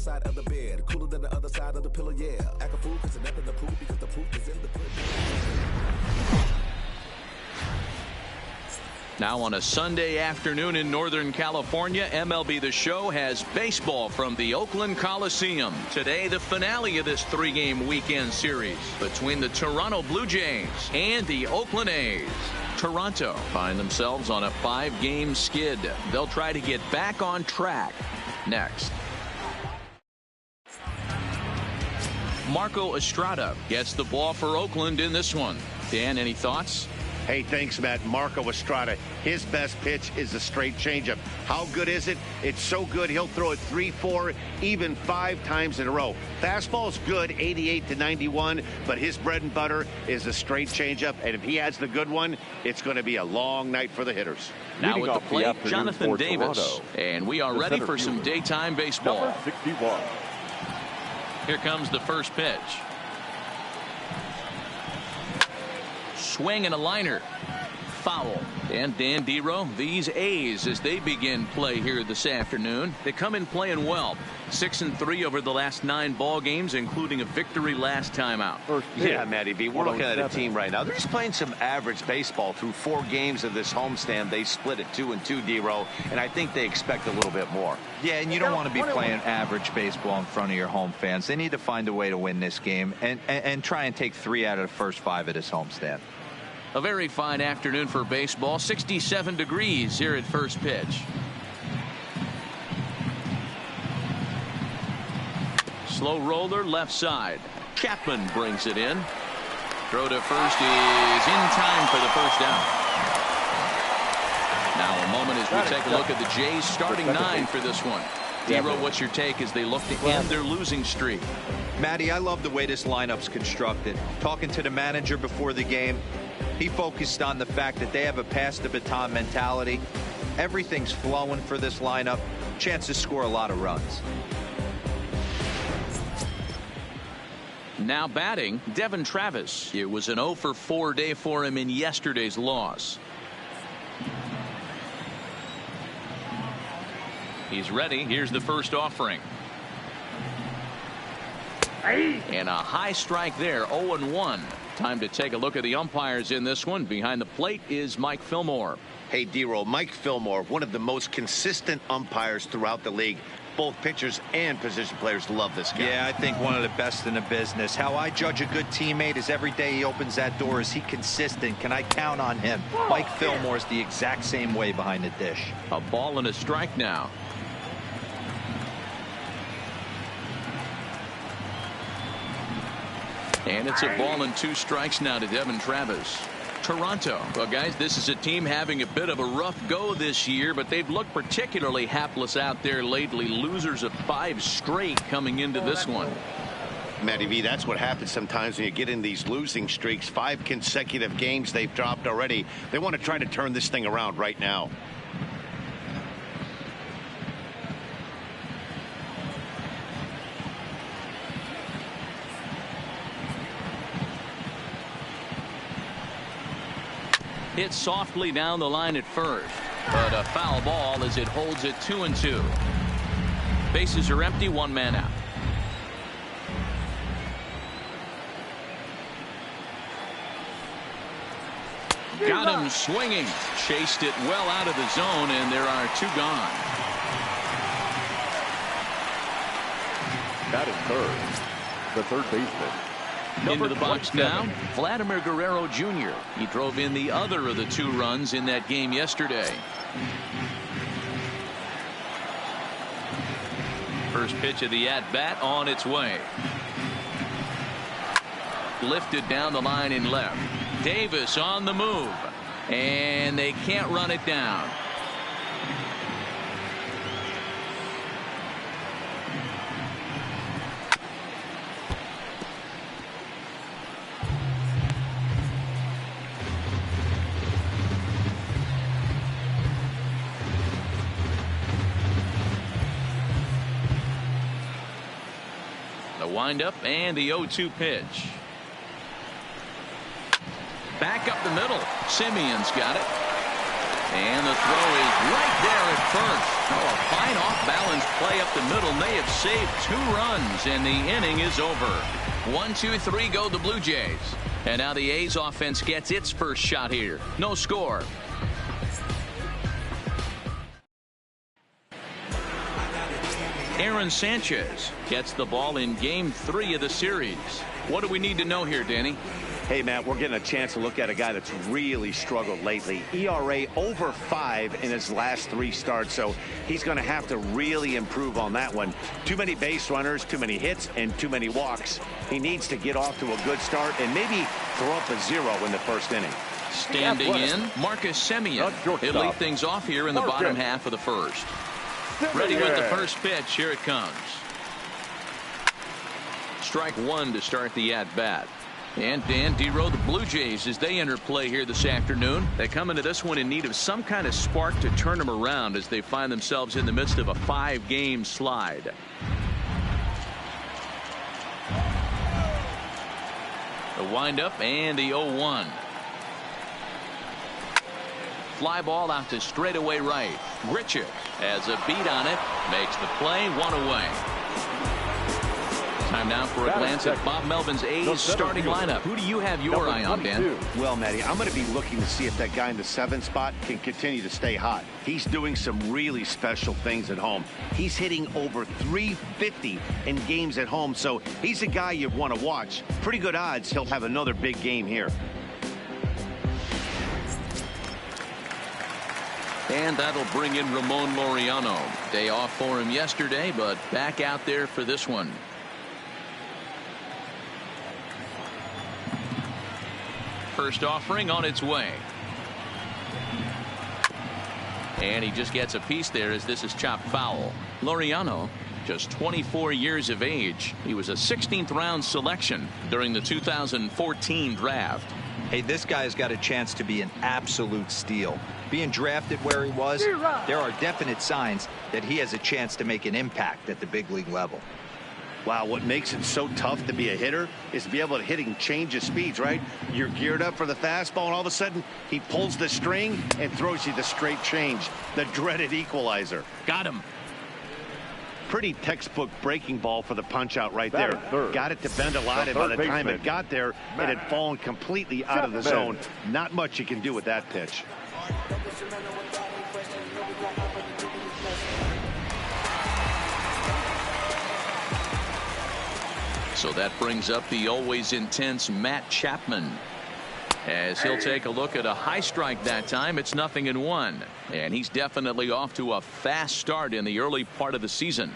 side of the bed, cooler than the other side of the pillow, yeah. Act a fool cause there's nothing to prove because the proof is in the pudding. Now on a Sunday afternoon in Northern California, MLB The Show has baseball from the Oakland Coliseum. Today, the finale of this three-game weekend series between the Toronto Blue Jays and the Oakland A's. Toronto find themselves on a 5-game skid. They'll try to get back on track next. Marco Estrada gets the ball for Oakland in this one. Dan, any thoughts? Hey, thanks, Matt. Marco Estrada, his best pitch is a straight changeup. How good is it? It's so good, he'll throw it 3, 4, even 5 times in a row. Fastball's good, 88 to 91, but his bread and butter is a straight changeup, and if he has the good one, it's going to be a long night for the hitters. Now at the plate, Jonathan Davis. Toronto, and we are ready for some daytime baseball. Number 61. Here comes the first pitch. Swing and a liner. Foul. And Dan Dero, these A's, as they begin play here this afternoon, they come in playing well. 6-3 over the last 9 ball games, including a victory last time out. Yeah, Matty B, we're looking at a team right now. They're just playing some average baseball through 4 games of this homestand. They split it 2-2, Dero, and I think they expect a little bit more. Yeah, and you don't want to be playing average baseball in front of your home fans. They need to find a way to win this game and try and take 3 out of the first 5 of this homestand. A very fine afternoon for baseball. 67 degrees here at first pitch. Slow roller left side. Chapman brings it in. Throw to first is in time for the first down. Now a moment as we take a look at the Jays starting 9 for this one. Dero, what's your take as they look to end their losing streak? Matty, I love the way this lineup's constructed. Talking to the manager before the game, he focused on the fact that they have a pass the baton mentality. Everything's flowing for this lineup. Chance to score a lot of runs. Now batting, Devin Travis. It was an 0-for-4 day for him in yesterday's loss. He's ready. Here's the first offering. And a high strike there, 0-1. Time to take a look at the umpires in this one. Behind the plate is Mike Fillmore. Hey, Dero, Mike Fillmore, one of the most consistent umpires throughout the league. Both pitchers and position players love this guy. Yeah, I think one of the best in the business. How I judge a good teammate is every day he opens that door. Is he consistent? Can I count on him? Mike Fillmore's the exact same way behind the dish. A ball and a strike now. And it's a ball and 2 strikes now to Devin Travis. Toronto. Well, guys, this is a team having a bit of a rough go this year, but they've looked particularly hapless out there lately. Losers of 5 straight coming into this one. Matty V, that's what happens sometimes when you get in these losing streaks. 5 consecutive games they've dropped already. They want to try to turn this thing around right now. Hit softly down the line at first, but a foul ball as it holds it 2-2. Bases are empty, 1 man out. Got him swinging. Chased it well out of the zone, and there are 2 gone. That is the third baseman. Into the box now, Vladimir Guerrero Jr. He drove in the other of the 2 runs in that game yesterday. First pitch of the at-bat on its way. Lifted down the line in left. Davis on the move. And they can't run it down. Windup and the 0-2 pitch. Back up the middle. Simeon's got it. And the throw is right there at first. Oh, a fine off-balance play up the middle may have saved 2 runs, and the inning is over. 1, 2, 3 go the Blue Jays. And now the A's offense gets its first shot here. No score. Aaron Sanchez gets the ball in Game 3 of the series. What do we need to know here, Danny? Hey, Matt, we're getting a chance to look at a guy that's really struggled lately. ERA over 5 in his last 3 starts, so he's going to have to really improve on that one. Too many base runners, too many hits, and too many walks. He needs to get off to a good start and maybe throw up a 0 in the first inning. Standing in, Marcus Semien. He'll lead things off here in the bottom half of the first. Ready with the first pitch. Here it comes. Strike 1 to start the at-bat. And Dan Dero, the Blue Jays, as they enter play here this afternoon, they come into this one in need of some kind of spark to turn them around as they find themselves in the midst of a 5-game slide. The windup and the 0-1. Fly ball out to straightaway right. Grichuk has a beat on it, makes the play, 1 away. Time now for a glance at Bob Melvin's A's starting lineup. Who do you have your eye on, Dan? Well, Matty, I'm going to be looking to see if that guy in the 7th spot can continue to stay hot. He's doing some really special things at home. He's hitting over 350 in games at home, so he's a guy you want to watch. Pretty good odds he'll have another big game here. And that'll bring in Ramon Laureano. Day off for him yesterday, but back out there for this one. First offering on its way. And he just gets a piece there as this is chopped foul. Laureano, just 24 years of age. He was a 16th round selection during the 2014 draft. Hey, this guy's got a chance to be an absolute steal. Being drafted where he was, there are definite signs that he has a chance to make an impact at the big league level. Wow, what makes it so tough to be a hitter is to be able to hitting change of speeds, right? You're geared up for the fastball, and all of a sudden, he pulls the string and throws you the straight change, the dreaded equalizer. Got him. Pretty textbook breaking ball for the punch out right there. Got it to bend a lot, and by the time it got there, it had fallen completely out of the zone. Not much you can do with that pitch. So that brings up the always intense Matt Chapman. As he'll take a look at a high strike that time, it's 0-1. And he's definitely off to a fast start in the early part of the season.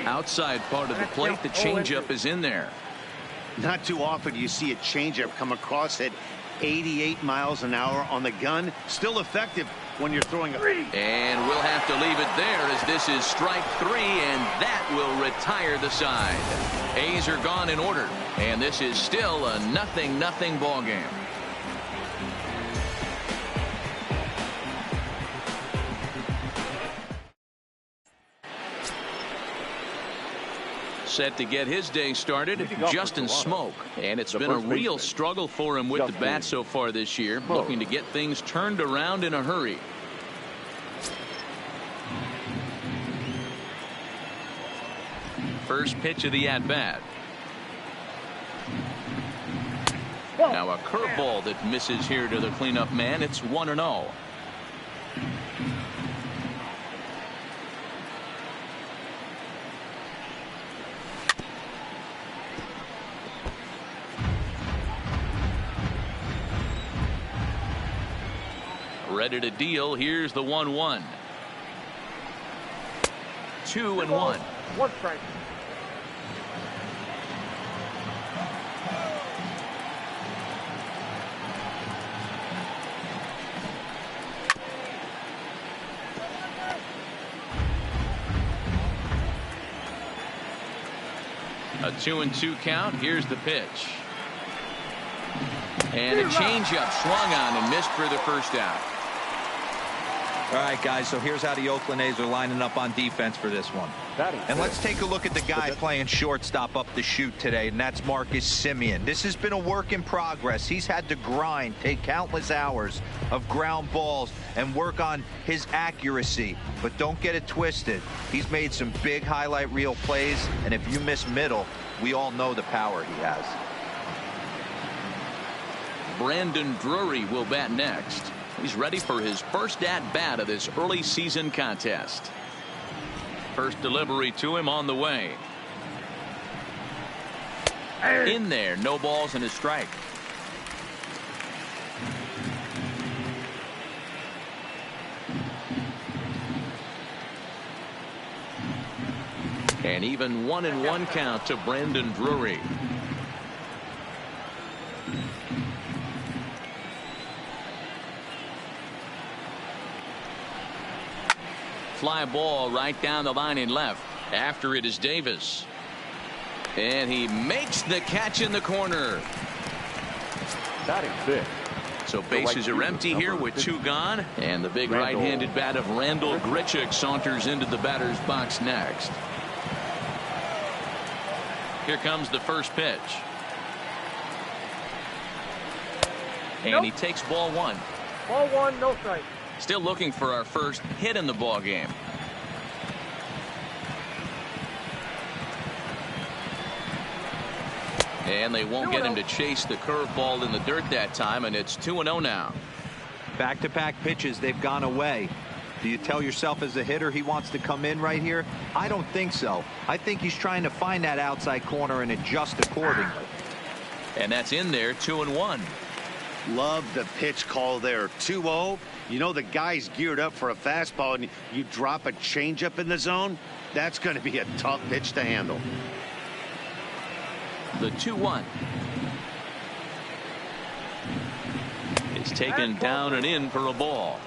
Outside part of the plate, the changeup is in there. Not too often you see a changeup come across at 88 miles an hour on the gun. Still effective when you're throwing a... And we'll have to leave it there as this is strike 3, and that will retire the side. A's are gone in order, and this is still a 0-0 ball game. Set to get his day started, Justin Smoke. And it's been a real struggle for him with the bat so far this year, looking to get things turned around in a hurry. First pitch of the at-bat. Now a curveball that misses here to the cleanup man. It's 1-0. Ready to deal. Here's the 1-1. 2-1. One strike. A 2-2 count. Here's the pitch. And a changeup swung on and missed for the first out. All right, guys, so here's how the Oakland A's are lining up on defense for this one. And let's take a look at the guy playing shortstop up the chute today, and that's Marcus Semien. This has been a work in progress. He's had to grind, take countless hours of ground balls, and work on his accuracy. But don't get it twisted. He's made some big highlight reel plays, and if you miss middle, we all know the power he has. Brandon Drury will bat next. He's ready for his first at-bat of this early season contest. First delivery to him on the way. In there, no balls and a strike. An even 1-1 count to Brandon Drury. Fly ball right down the line in left. After it is Davis. And he makes the catch in the corner. Batting fifth. So bases are empty here with 2 gone. And the big right-handed bat of Randal Grichuk saunters into the batter's box next. Here comes the first pitch. And he takes ball 1. Ball 1, no strike. Still looking for our first hit in the ball game. And they won't get him to chase the curveball in the dirt that time, and it's 2-0 now. Back-to-back pitches, they've gone away. Do you tell yourself as a hitter he wants to come in right here? I don't think so. I think he's trying to find that outside corner and adjust accordingly. And that's in there, 2-1. Love the pitch call there. 2-0. You know the guy's geared up for a fastball, and you drop a changeup in the zone. That's going to be a tough pitch to handle. The 2-1. It's taken down and in for a ball.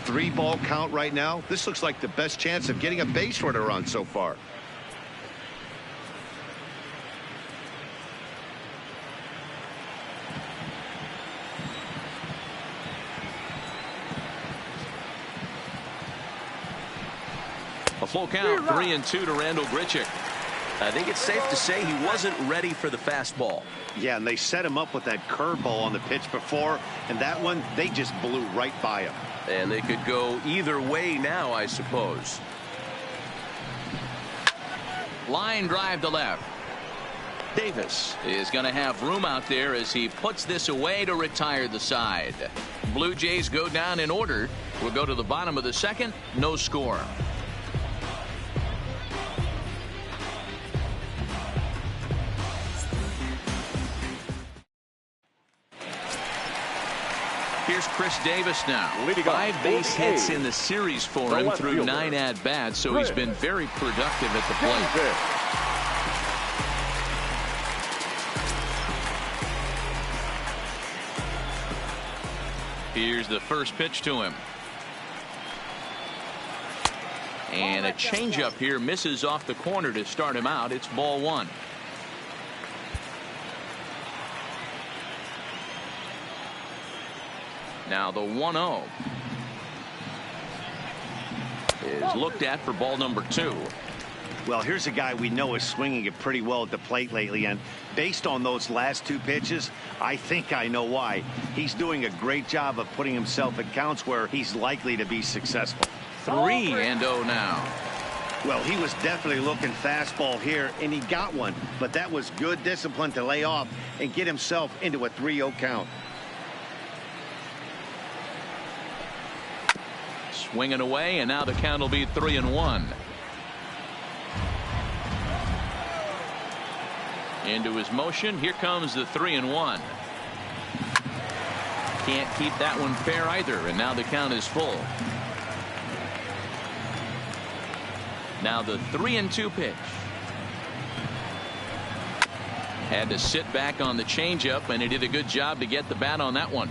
3-ball count right now. This looks like the best chance of getting a base runner on so far. A full count, 3-2 to Randal Grichuk. I think it's safe to say he wasn't ready for the fastball. Yeah, and they set him up with that curveball on the pitch before, and that one, they just blew right by him. And they could go either way now, I suppose. Line drive to left. Davis is going to have room out there as he puts this away to retire the side. Blue Jays go down in order. We'll go to the bottom of the second. No score. Here's Chris Davis now. 5 base hits in the series for him through 9 at-bats, so he's been very productive at the plate. Here's the first pitch to him. And a changeup here misses off the corner to start him out. It's ball 1. Now the 1-0 is looked at for ball number 2. Well, here's a guy we know is swinging it pretty well at the plate lately, and based on those last 2 pitches, I think I know why. He's doing a great job of putting himself in counts where he's likely to be successful. 3-0 now. Well, he was definitely looking fastball here, and he got one, but that was good discipline to lay off and get himself into a 3-0 count. Swinging away, and now the count will be 3-1. Into his motion. Here comes the 3-1. Can't keep that one fair either, and now the count is full. Now the 3-2 pitch. Had to sit back on the changeup, and he did a good job to get the bat on that one.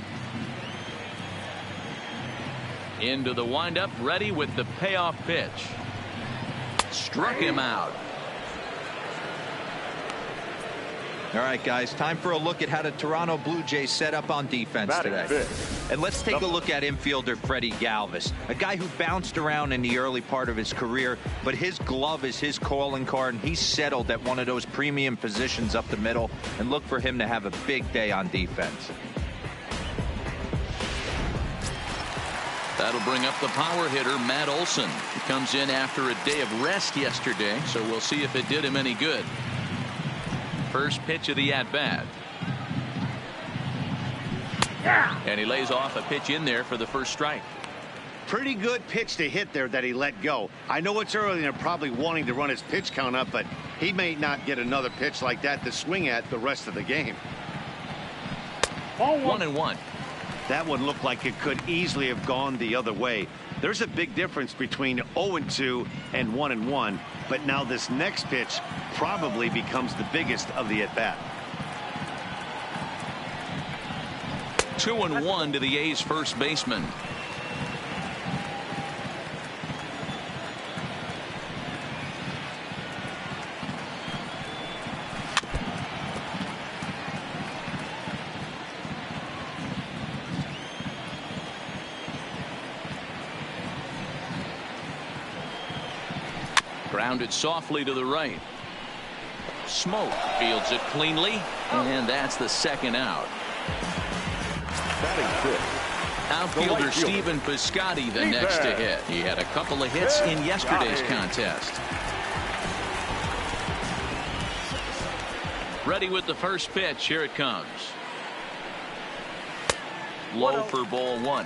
Into the windup, ready with the payoff pitch. Struck him out. All right, guys, time for a look at how the Toronto Blue Jays set up on defense Batting today. fifth. And let's take a look at infielder Freddie Galvis, a guy who bounced around in the early part of his career, but his glove is his calling card, and he's settled at one of those premium positions up the middle, and look for him to have a big day on defense. That'll bring up the power hitter, Matt Olson. He comes in after a day of rest yesterday, so we'll see if it did him any good. First pitch of the at-bat. And he lays off a pitch in there for the first strike. Pretty good pitch to hit there that he let go. I know it's early and they're probably wanting to run his pitch count up, but he may not get another pitch like that to swing at the rest of the game. 1-1. That one looked like it could easily have gone the other way. There's a big difference between 0-2 and 1-1, but now this next pitch probably becomes the biggest of the at-bat. 2-1 to the A's first baseman. Grounded softly to the right. Smoke fields it cleanly, and that's the second out. Batting fifth. Outfielder Stephen Piscotty the next to hit. He had a couple of hits in yesterday's contest. Ready with the first pitch. Here it comes. Low for ball one.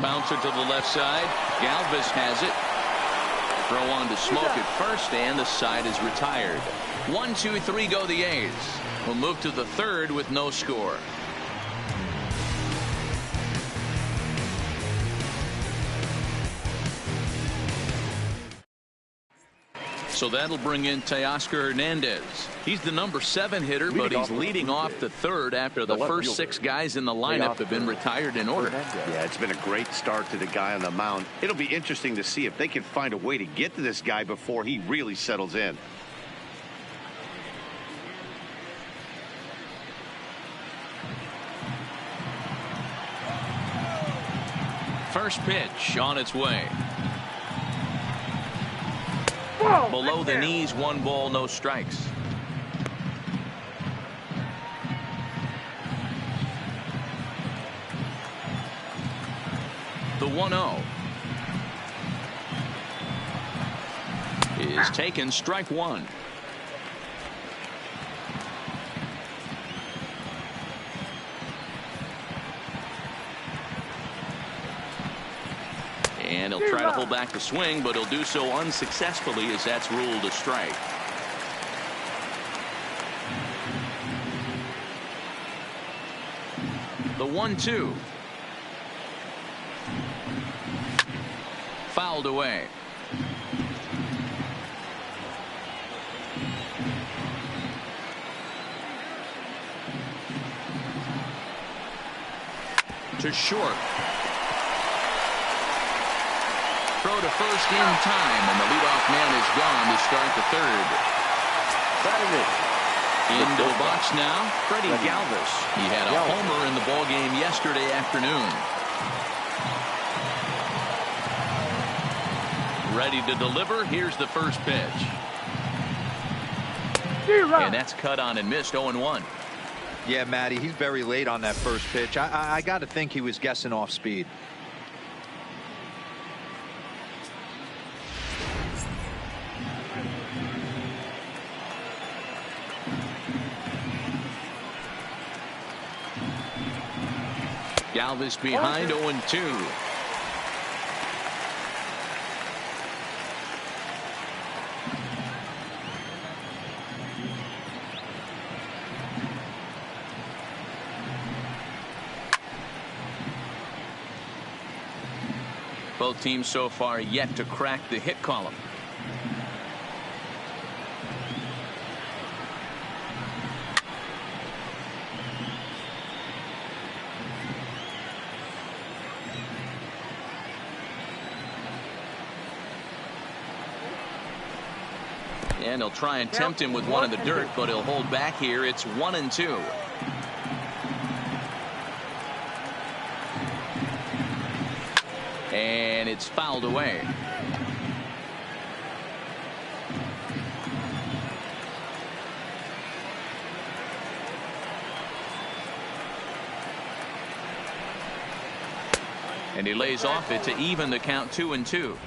Bouncer to the left side. Galvis has it. Throw on to Smoke at first, and the side is retired. 1-2-3 go the A's. We'll move to the third with no score. So that'll bring in Teoscar Hernandez. He's the number 7 hitter, but he's leading off the third after the first 6 guys in the lineup have been retired in order. Yeah, it's been a great start to the guy on the mound. It'll be interesting to see if they can find a way to get to this guy before he really settles in. First pitch on its way. Below the knees, 1 ball, no strikes. The 1-0 is taken, strike 1. And he'll try to hold back the swing, but he'll do so unsuccessfully as that's ruled a strike. The 1-2. Fouled away. To short. Throw to first in time, and the leadoff man is gone to start the third. Into the box now, Freddie Galvis. He had a homer in the ballgame yesterday afternoon. Ready to deliver. Here's the first pitch. And that's cut on and missed. 0-1. Yeah, Matty, he's very late on that first pitch. I got to think he was guessing off speed. Galvis behind, 0-2. Both teams so far yet to crack the hit column. And he'll try and tempt him with one in the dirt, but he'll hold back here. It's 1-2. And it's fouled away. And he lays off it to even the count 2-2.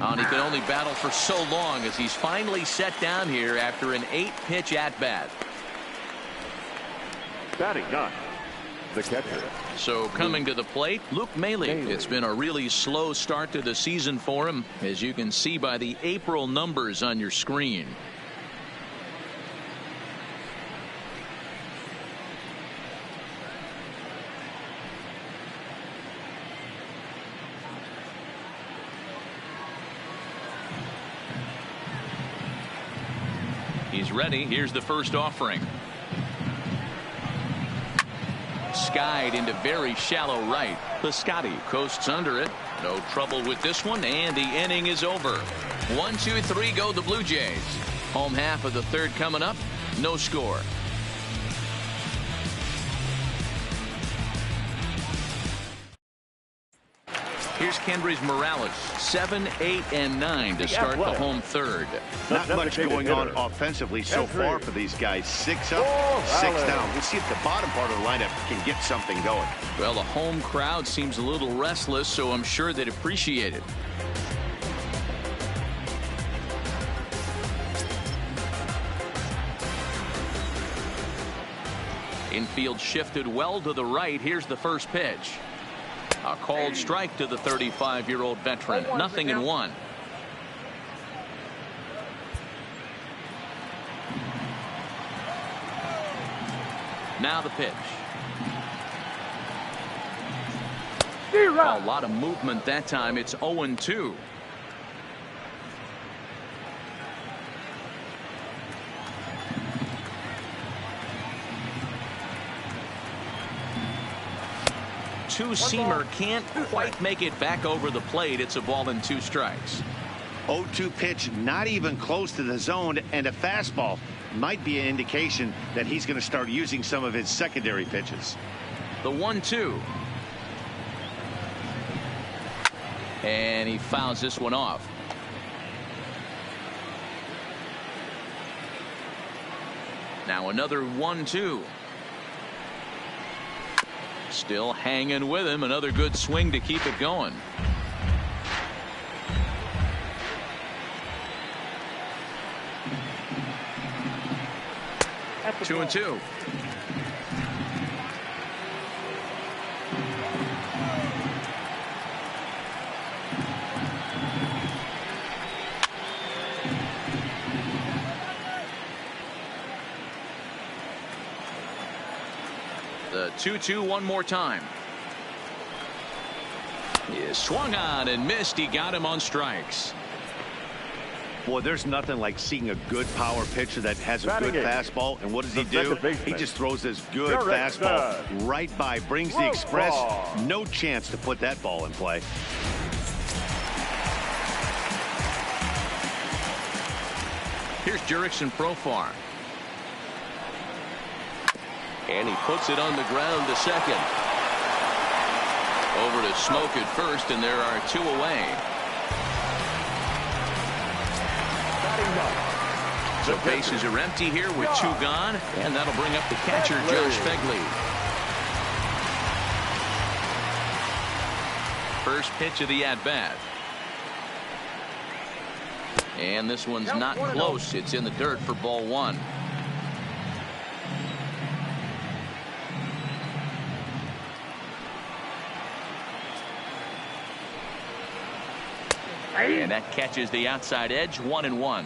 And he could only battle for so long as he's finally set down here after an 8-pitch at-bat. Batting ninth, the catcher. So coming to the plate, Luke Maile. It's been a really slow start to the season for him, as you can see by the April numbers on your screen. He's ready. Here's the first offering. Skied into very shallow right. Piscotty coasts under it. No trouble with this one, and the inning is over. 1-2-3 go the Blue Jays. Home half of the third coming up. No score. Here's Kendrys Morales, 7, 8, and 9 to start the home third. Not much going on offensively so far for these guys. 6 up, 6 down. We'll see if the bottom part of the lineup can get something going. Well, the home crowd seems a little restless, so I'm sure they'd appreciate it. Infield shifted well to the right. Here's the first pitch. A called strike to the 35-year-old veteran. 0-1. Now the pitch. A lot of movement that time. It's 0-2. Two-seamer can't quite make it back over the plate. It's a ball and 2 strikes. 0-2 pitch, not even close to the zone, and a fastball might be an indication that he's going to start using some of his secondary pitches. The 1-2. And he fouls this one off. Now another 1-2. Still hanging with him. Another good swing to keep it going. That's 2-2. The 2-2 one more time. He is swung on and missed. He got him on strikes. Boy, there's nothing like seeing a good power pitcher that has a good fastball. And what does he do? He just throws this good fastball right by, brings the express. No chance to put that ball in play. Here's Jurickson Profar. And he puts it on the ground to second. Over to Smoke at first, and there are 2 away. So bases are empty here with 2 gone, and that'll bring up the catcher, Josh Phegley. First pitch of the at-bat. And this one's not close. It's in the dirt for ball 1. And that catches the outside edge. 1-1.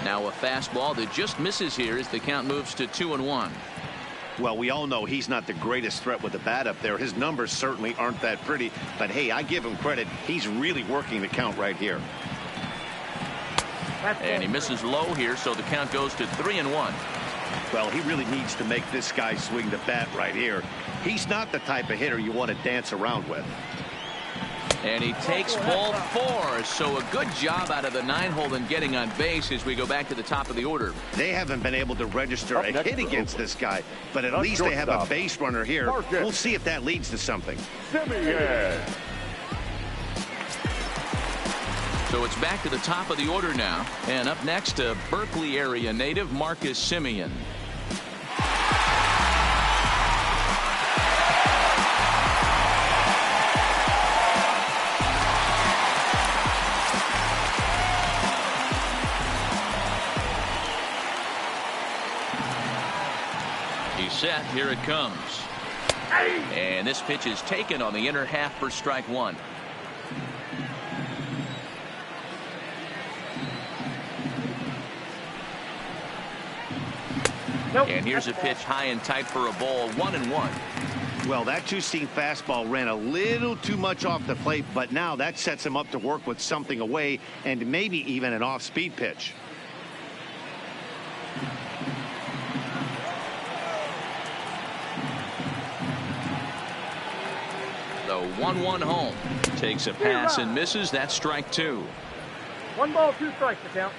Now a fastball that just misses here as the count moves to 2-1. Well, we all know he's not the greatest threat with the bat up there. His numbers certainly aren't that pretty. But, hey, I give him credit. He's really working the count right here. And he misses low here, so the count goes to 3-1. Well, he really needs to make this guy swing the bat right here. He's not the type of hitter you want to dance around with. And he takes ball 4. So a good job out of the 9-hole in getting on base as we go back to the top of the order. They haven't been able to register a hit against this guy, but at least they have a base runner here. We'll see if that leads to something. So it's back to the top of the order now. And up next, a Berkeley area native, Marcus Semien. He's set. Here it comes. And this pitch is taken on the inner half for strike 1. And here's a pitch high and tight for a ball, 1-1. Well, that two-seam fastball ran a little too much off the plate, but now that sets him up to work with something away and maybe even an off-speed pitch. The 1-1 home. Takes a pass and misses. That's strike 2. 1 ball, 2 strikes to count.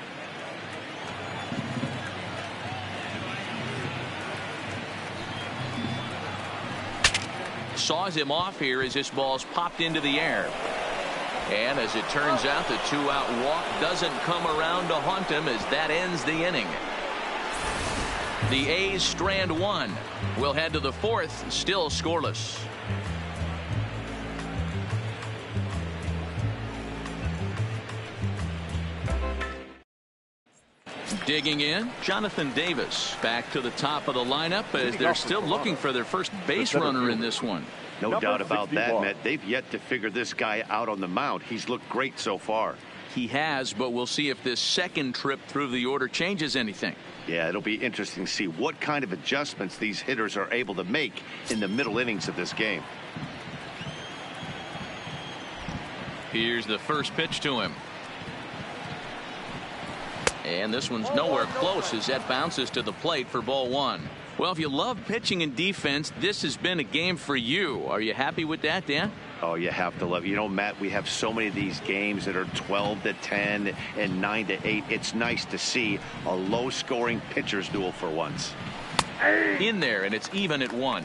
Saws him off here as this ball's popped into the air. And as it turns out, the 2-out walk doesn't come around to haunt him as that ends the inning. The A's strand 1. We'll head to the 4th, still scoreless. Digging in, Jonathan Davis back to the top of the lineup as they're still looking for their first base runner in this one. No doubt about that, Matt. They've yet to figure this guy out on the mound. He's looked great so far. He has, but we'll see if this second trip through the order changes anything. Yeah, it'll be interesting to see what kind of adjustments these hitters are able to make in the middle innings of this game. Here's the first pitch to him. And this one's nowhere close as that bounces to the plate for ball 1. Well, if you love pitching and defense, this has been a game for you. Are you happy with that, Dan? Oh, you have to love it. You know, Matt, we have so many of these games that are 12-10 and 9-8. It's nice to see a low-scoring pitcher's duel for once. In there, and it's even at 1.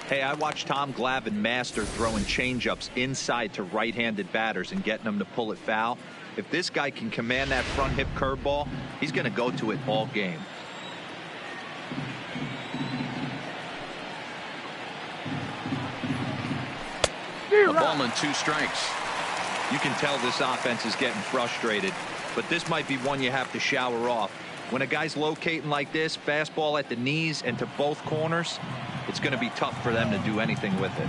Hey, I watched Tom Glavine master throwing changeups inside to right-handed batters and getting them to pull it foul. If this guy can command that front hip curveball, he's going to go to it all game. A ball and 2 strikes. You can tell this offense is getting frustrated, but this might be one you have to shower off. When a guy's locating like this, fastball at the knees and to both corners, it's going to be tough for them to do anything with it.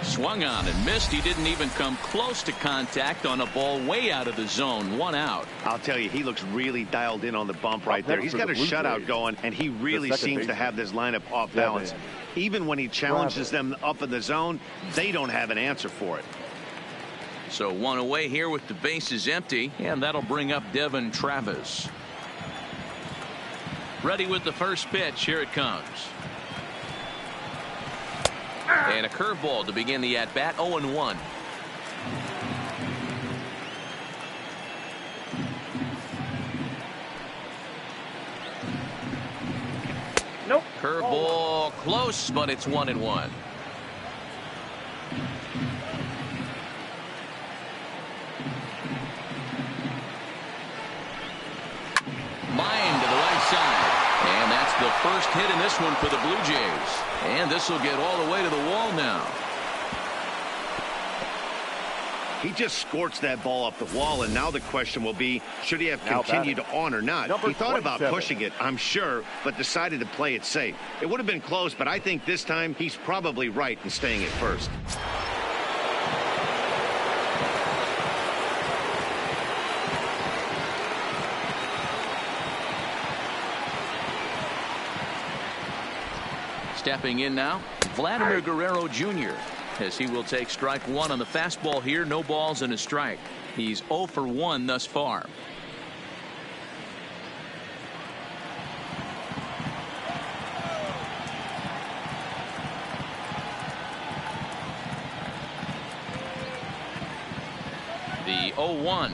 Swung on and missed. He didn't even come close to contact on a ball way out of the zone. 1 out. I'll tell you, he looks really dialed in on the bump right there. He's got a shutout going, and he really seems to have this lineup off balance. Even when he challenges them up in the zone, they don't have an answer for it. So 1 away here with the bases empty, and that'll bring up Devin Travis. Ready with the first pitch. Here it comes. And a curveball to begin the at-bat. 0-1. Nope. Curveball close, but it's 1-1. Line to the right side. And that's the first hit in this one for the Blue Jays. And this will get all the way to the wall now. He just scorched that ball up the wall, and now the question will be, should he have continued on or not? He thought about pushing it, I'm sure, but decided to play it safe. It would have been close, but I think this time he's probably right in staying at first. Stepping in now, Vladimir Guerrero Jr. as he will take strike one on the fastball here. No balls and a strike. He's 0 for 1 thus far. The 0-1.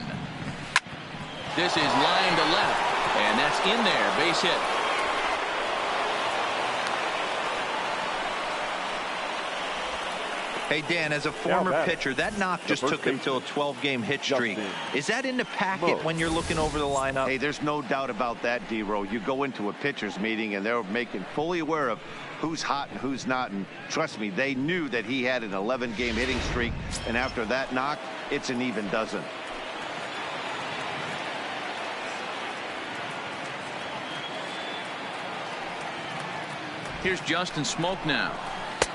This is line to left, and that's in there. Base hit. Hey, Dan, as a former pitcher, that knock just took him to a 12-game hit streak. Is that in the packet when you're looking over the lineup? Hey, there's no doubt about that, D-Row. You go into a pitcher's meeting, and they're making fully aware of who's hot and who's not. And trust me, they knew that he had an 11-game hitting streak. And after that knock, it's an even dozen. Here's Justin Smoak now,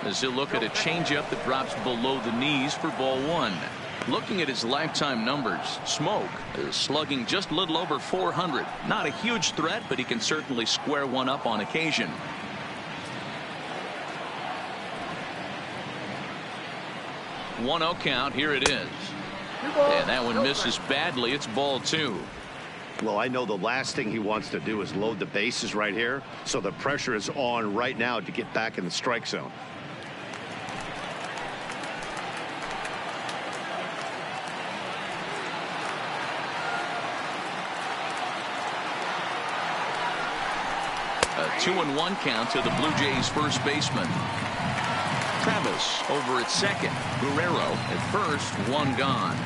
as he'll look at a changeup that drops below the knees for ball one. Looking at his lifetime numbers, Smoak is slugging just a little over 400. Not a huge threat, but he can certainly square one up on occasion. One 0 count. Here it is. And that one misses badly. It's ball two. Well, I know the last thing he wants to do is load the bases right here. So the pressure is on right now to get back in the strike zone. A 2-1 count to the Blue Jays first baseman. Travis over at second. Guerrero at first. One gone.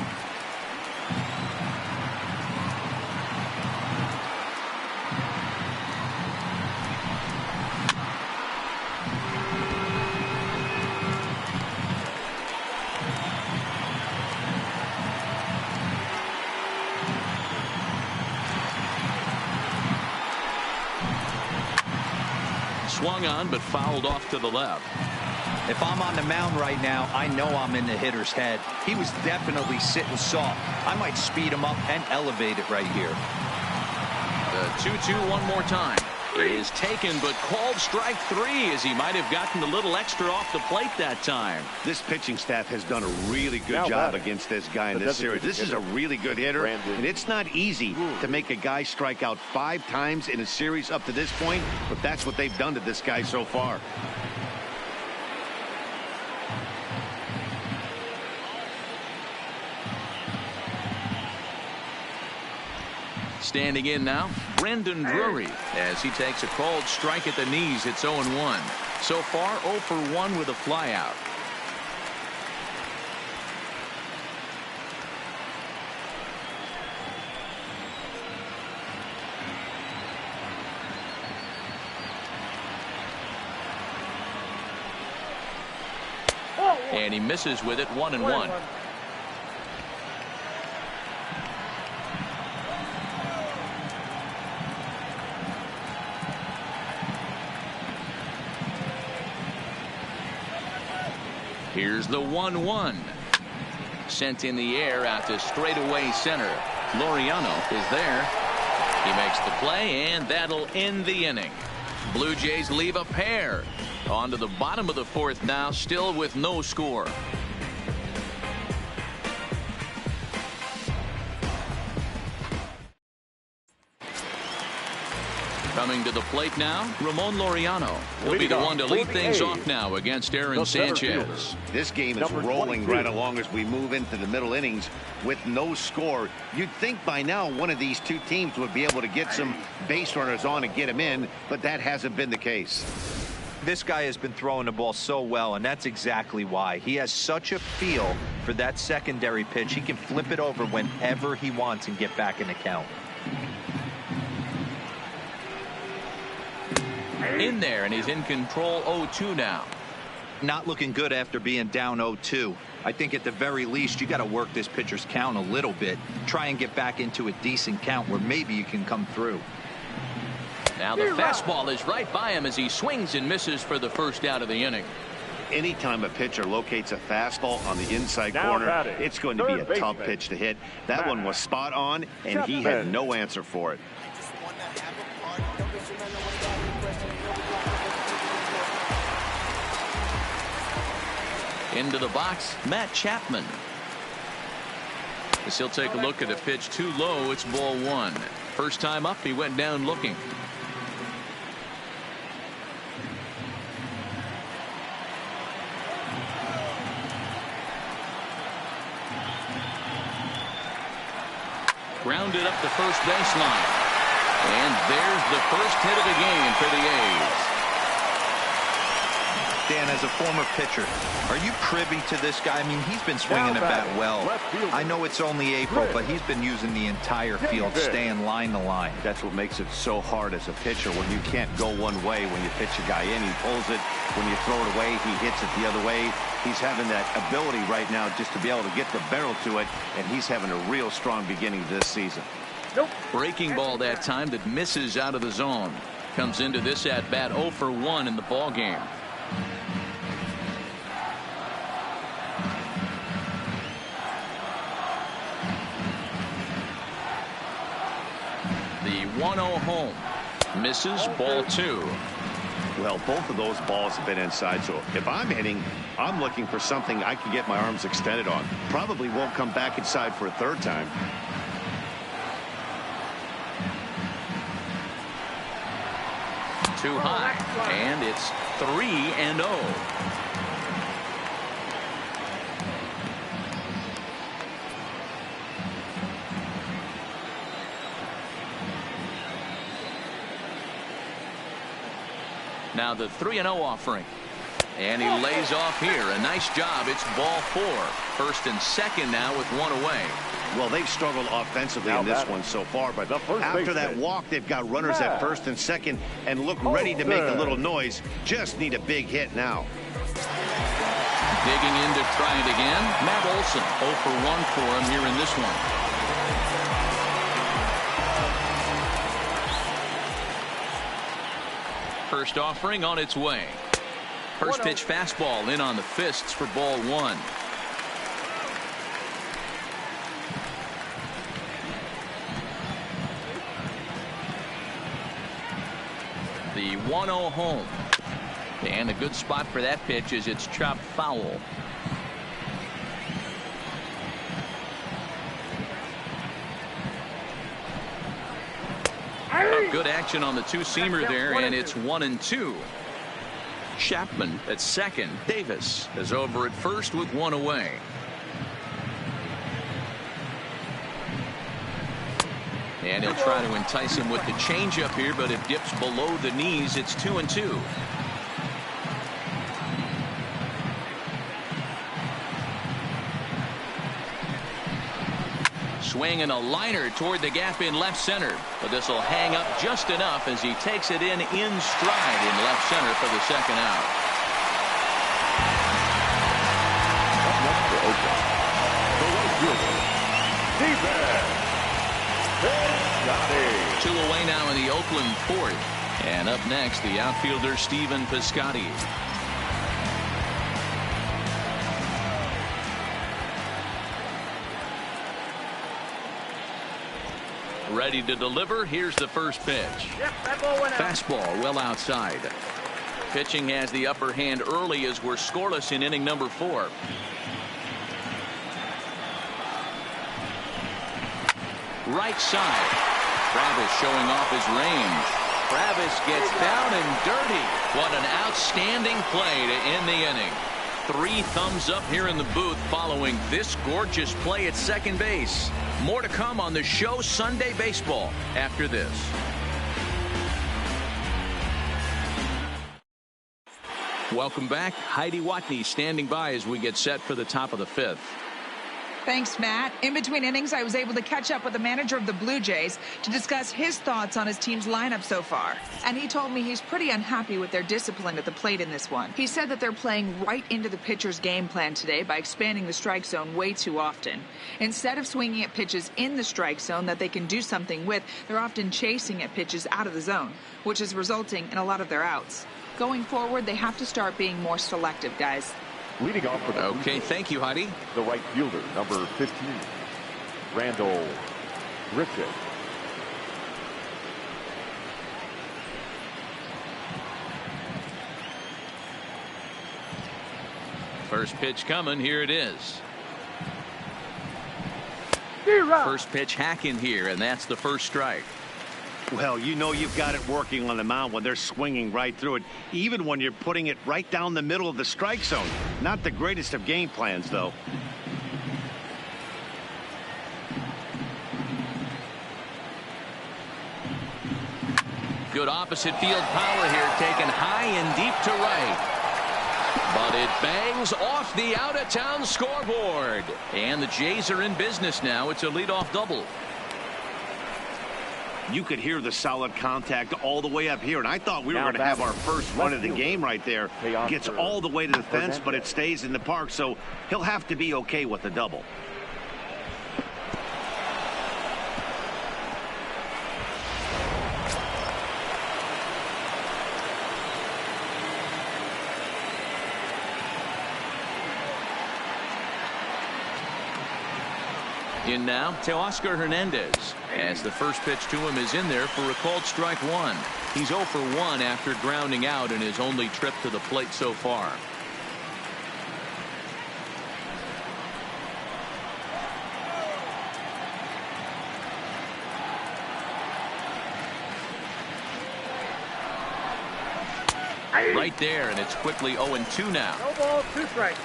Swung on, but fouled off to the left. If I'm on the mound right now, I know I'm in the hitter's head. He was definitely sitting soft. I might speed him up and elevate it right here. The 2-2 one more time. It is taken, but called strike three, as he might have gotten a little extra off the plate that time. This pitching staff has done a really good job against this guy in this series. This is a really good hitter, and it's not easy to make a guy strike out 5 times in a series up to this point, but that's what they've done to this guy so far. Standing in now, Brendan Drury, as he takes a called strike at the knees. It's 0-1. So far, 0 for 1 with a flyout. And he misses with it. 1-1. Here's the 1-1. Sent in the air out to straightaway center. Laureano is there. He makes the play, and that'll end the inning. Blue Jays leave a pair. On to the bottom of the fourth now, still with no score. Coming to the plate now, Ramon Laureano will be the one to lead things off now against Aaron Sanchez. This game is rolling right along as we move into the middle innings with no score. You'd think by now one of these two teams would be able to get some base runners on and get them in, but that hasn't been the case. This guy has been throwing the ball so well, and that's exactly why. He has such a feel for that secondary pitch. He can flip it over whenever he wants and get back in the count. In there, and he's in control. 0-2 now. Not looking good after being down 0-2. I think at the very least you got to work this pitcher's count a little bit. Try and get back into a decent count where maybe you can come through. Now the fastball is right by him as he swings and misses for the first out of the inning. Anytime a pitcher locates a fastball on the inside corner, it's going to be a tough pitch to hit. That one was spot on, and he had no answer for it. Into the box, Matt Chapman. As he'll take a look at a pitch too low, it's ball one. First time up, he went down looking. Grounded up the first baseline. And there's the first hit of the game for the A's. Dan, as a former pitcher, are you privy to this guy? I mean, he's been swinging the bat well. I know it's only April, but he's been using the entire field, staying line to line. That's what makes it so hard as a pitcher when you can't go one way. When you pitch a guy in, he pulls it. When you throw it away, he hits it the other way. He's having that ability right now just to be able to get the barrel to it, and he's having a real strong beginning this season. Breaking ball that time that misses out of the zone. Comes into this at bat 0 for 1 in the ball game. The 1-0 home. Misses, ball 2. Well, both of those balls have been inside, so if I'm hitting, I'm looking for something I can get my arms extended on. Probably won't come back inside for a third time. Too high, and it's 3-0. Now the 3-0 offering. And he lays off here. A nice job. It's ball 4. First and second now with 1 away. Well, they've struggled offensively in this one so far, but after that walk, they've got runners at first and second and look ready to make a little noise. Just need a big hit now. Digging in to try it again. Matt Olson, 0 for 1 for him here in this one. First offering on its way. First pitch fastball in on the fists for ball 1. The 1-0 home. And a good spot for that pitch is it's chopped foul. Good action on the two-seamer there, and it's 1-2. Chapman at second. Davis is over at first with 1 away. And he'll try to entice him with the changeup here, but it dips below the knees. It's 2-2. Swing and a liner toward the gap in left center, but this will hang up just enough as he takes it in stride in left center for the second out. Up next for Oakland, the right fielder, Stephen Piscotty. 2 away now in the Oakland fourth, and up next the outfielder Stephen Piscotty. Ready to deliver. Here's the first pitch. Fastball well outside. Pitching has the upper hand early as we're scoreless in inning number 4. Right side. Travis showing off his range. Travis gets down and dirty. What an outstanding play to end the inning. 3 thumbs up here in the booth following this gorgeous play at second base. More to come on the show Sunday Baseball after this. Welcome back. Heidi Watney standing by as we get set for the top of the 5th. Thanks, Matt. In between innings, I was able to catch up with the manager of the Blue Jays to discuss his thoughts on his team's lineup so far. And he told me he's pretty unhappy with their discipline at the plate in this one. He said that they're playing right into the pitcher's game plan today by expanding the strike zone way too often. Instead of swinging at pitches in the strike zone that they can do something with, they're often chasing at pitches out of the zone, which is resulting in a lot of their outs. Going forward, they have to start being more selective, guys. Leading off for the Okay, thank you, Heidi. The right fielder, number 15, Randall Griffith. First pitch coming. Here it is. First pitch hacking here, and that's the first strike. Well, you know you've got it working on the mound when they're swinging right through it, even when you're putting it right down the middle of the strike zone. Not the greatest of game plans, though. Good opposite field power here, taken high and deep to right. But it bangs off the out-of-town scoreboard. And the Jays are in business now. It's a leadoff double. You could hear the solid contact all the way up here, and I thought we were going to have our first run of the game right there. Gets all the way to the fence, but it stays in the park, so he'll have to be okay with the double. In now to Oscar Hernandez, as the first pitch to him is in there for a called strike one. He's 0 for 1 after grounding out in his only trip to the plate so far. Right there, and it's quickly 0-2 now. No ball, 2 strikes.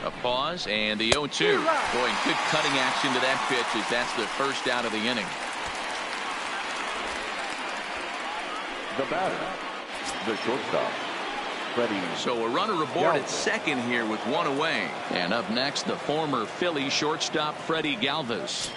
A pause and the 0-2. Boy, good cutting action to that pitch as that's the first out of the inning. The batter, the shortstop, Freddie. So a runner aboard at second here with 1 away. And up next, the former Philly shortstop Freddie Galvis.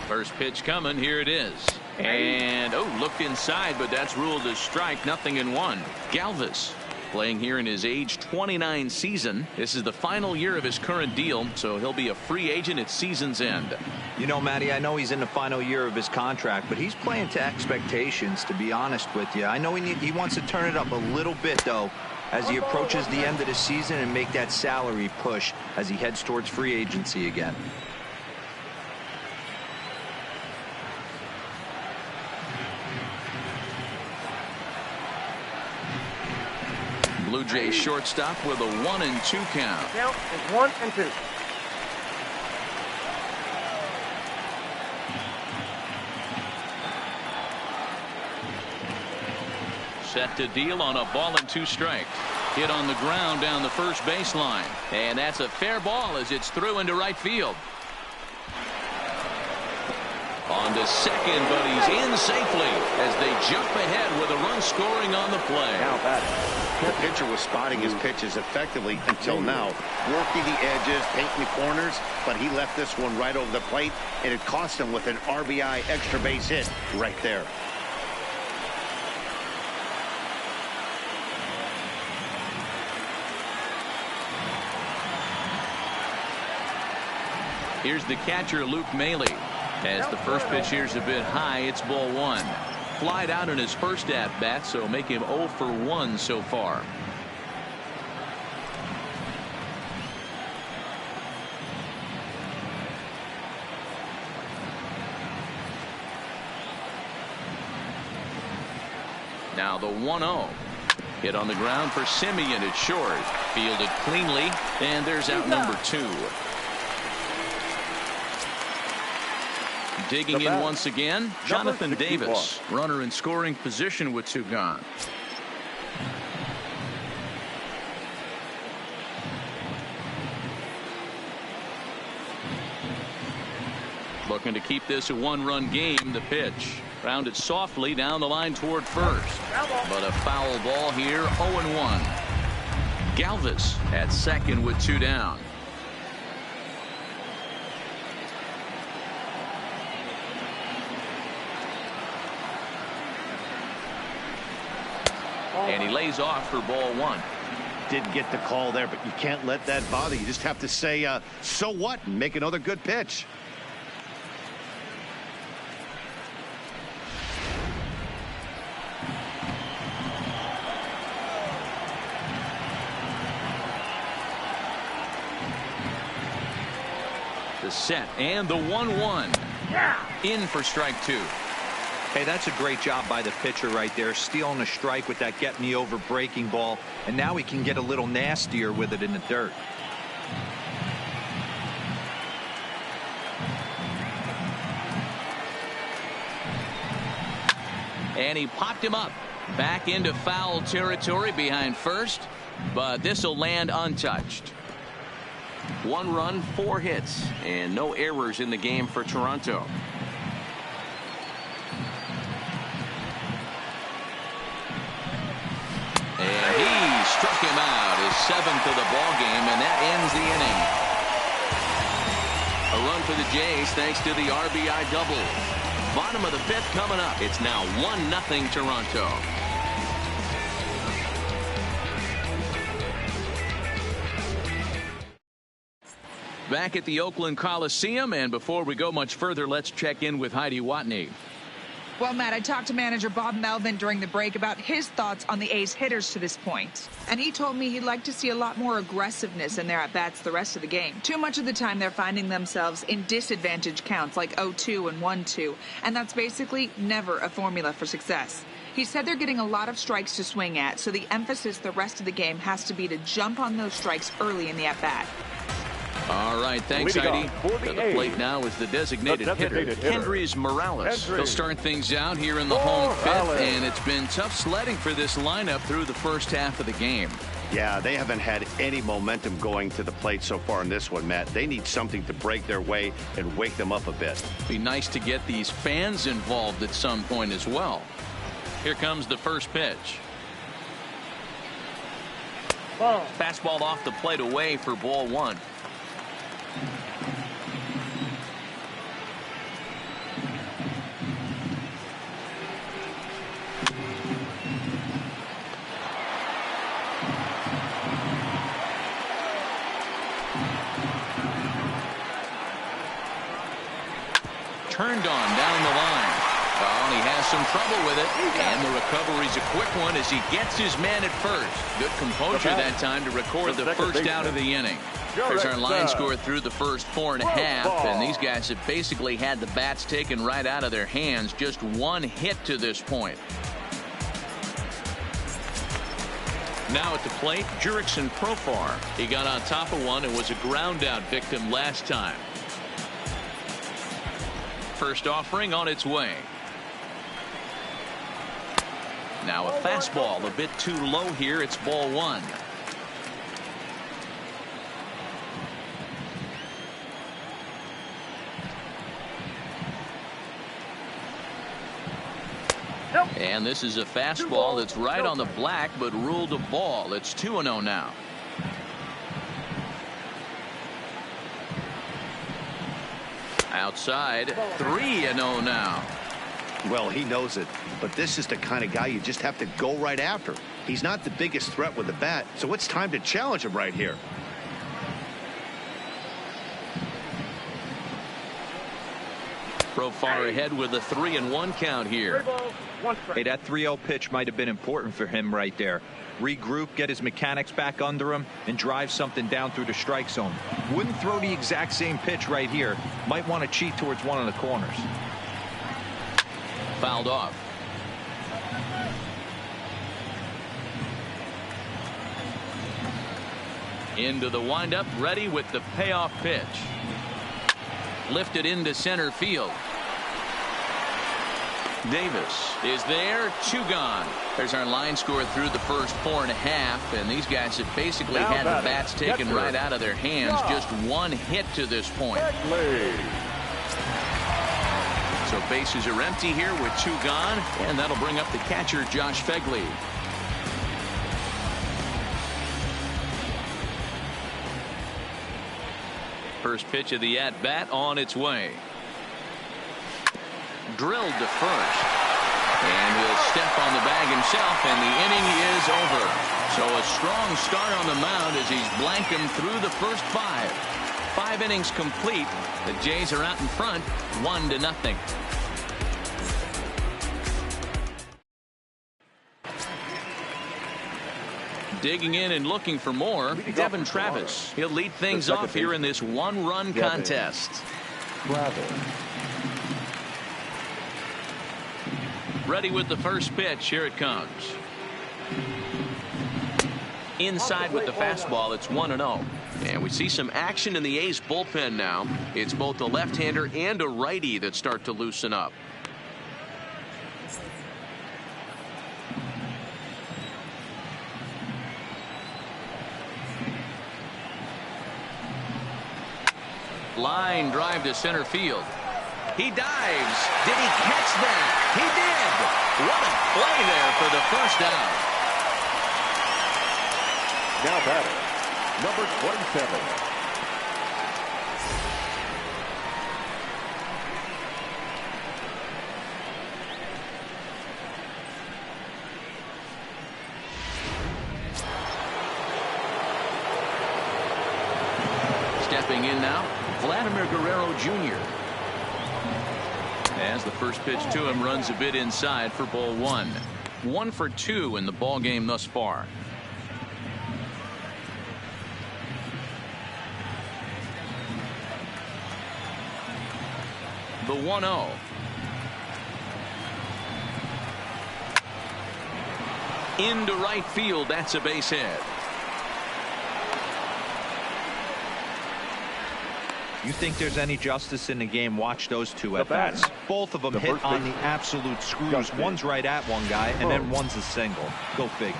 First pitch coming. Here it is. And looked inside, but that's ruled as strike. 0-1. Galvis playing here in his age 29 season. This is the final year of his current deal, so he'll be a free agent at season's end. You know, Matty, I know he's in the final year of his contract, but he's playing to expectations, to be honest with you. I know he wants to turn it up a little bit, though, as he approaches the end of the season and make that salary push as he heads towards free agency again. Blue Jays shortstop with a 1-2 count. Count is 1-2. Set to deal on a ball and 2 strikes. Hit on the ground down the first baseline. And that's a fair ball as it's through into right field. On to second, but he's in safely as they jump ahead with a run scoring on the play. Now the pitcher was spotting his pitches effectively until now, working the edges, painting the corners, but he left this one right over the plate, and it cost him with an RBI extra base hit right there. Here's the catcher, Luke Maile. As the first pitch here's a bit high, it's ball 1. Flied out in his first at-bat, so make him 0 for 1 so far. Now the 1-0. Hit on the ground for Simeon. It's short. Fielded cleanly, and there's out number 2. Digging in once again, Jonathan Davis, runner in scoring position with 2 gone. Looking to keep this a 1-run game. The pitch rounded softly down the line toward first, but a foul ball here. 0-1. Galvis at second with 2 down. And he lays off for ball 1. Didn't get the call there, but you can't let that bother you. Just have to say, so what, and make another good pitch. The set and the 1-1. In for strike 2. Hey, that's a great job by the pitcher right there, stealing a strike with that get me over breaking ball, and now he can get a little nastier with it in the dirt. And he popped him up back into foul territory behind first, but this will land untouched. 1 run, 4 hits, and no errors in the game for Toronto. And he struck him out, his 7th of the ball game, and that ends the inning. A run for the Jays thanks to the RBI double. Bottom of the 5th coming up. It's now 1-0 Toronto. Back at the Oakland Coliseum, and before we go much further, let's check in with Heidi Watney. Well, Matt, I talked to manager Bob Melvin during the break about his thoughts on the A's hitters to this point. And he told me he'd like to see a lot more aggressiveness in their at-bats the rest of the game. Too much of the time they're finding themselves in disadvantage counts like 0-2 and 1-2. And that's basically never a formula for success. He said they're getting a lot of strikes to swing at, so the emphasis the rest of the game has to be to jump on those strikes early in the at-bat. All right, thanks, Heidi. To the plate now is the designated hitter, Kendrys Morales. He'll start things out here in the home 5th, and it's been tough sledding for this lineup through the first half of the game. Yeah, they haven't had any momentum going to the plate so far in this one, Matt. They need something to break their way and wake them up a bit. Be nice to get these fans involved at some point as well. Here comes the first pitch. Fastball off the plate away for ball 1. Turned on down the line. Oh, and he has some trouble with it, and the recovery's a quick one as he gets his man at first. Good composure that time to record the first out of the inning. There's our line score through the first 4.5, and these guys have basically had the bats taken right out of their hands. Just 1 hit to this point. Now at the plate, Jurickson Profar. He got on top of one and was a ground out victim last time. First offering on its way. Now a fastball a bit too low here. It's ball 1. And this is a fastball that's right on the black, but ruled a ball. It's 2-0 now. Outside, 3-0 now. Well, he knows it, but this is the kind of guy you just have to go right after. He's not the biggest threat with the bat, so it's time to challenge him right here. Profar ahead with a 3-1 count here. Hey, that 3-0 pitch might have been important for him right there. Regroup, get his mechanics back under him, and drive something down through the strike zone. Wouldn't throw the exact same pitch right here. Might want to cheat towards one of the corners. Fouled off. Into the windup, ready with the payoff pitch. Lifted into center field. Davis is there. 2 gone. There's our line score through the first 4.5, and these guys have basically had the bats taken right out of their hands. Just 1 hit to this point. So bases are empty here with 2 gone, and that'll bring up the catcher, Josh Phegley. First pitch of the at-bat on its way. Drilled to first. And he'll step on the bag himself, and the inning is over. So a strong start on the mound as he's blanked him through the first 5. 5 innings complete. The Jays are out in front, 1-0. Digging in and looking for more, Devin Travis. He'll lead things off here in this one-run contest. Ready with the first pitch. Here it comes. Inside with the fastball. It's 1-0. And we see some action in the A's bullpen now. It's both a left-hander and a righty that start to loosen up. Line drive to center field. He dives. Did he catch that? He did. What a play there for the first out. Now batting, number 27. Stepping in now, Vladimir Guerrero Jr. As the first pitch to him runs a bit inside for ball 1. 1 for 2 in the ball game thus far. The 1-0. Into right field. That's a base hit. You think there's any justice in the game? Watch those two at bats. Both of them hit on the absolute screws. One's right at one guy, and then one's a single. Go figure.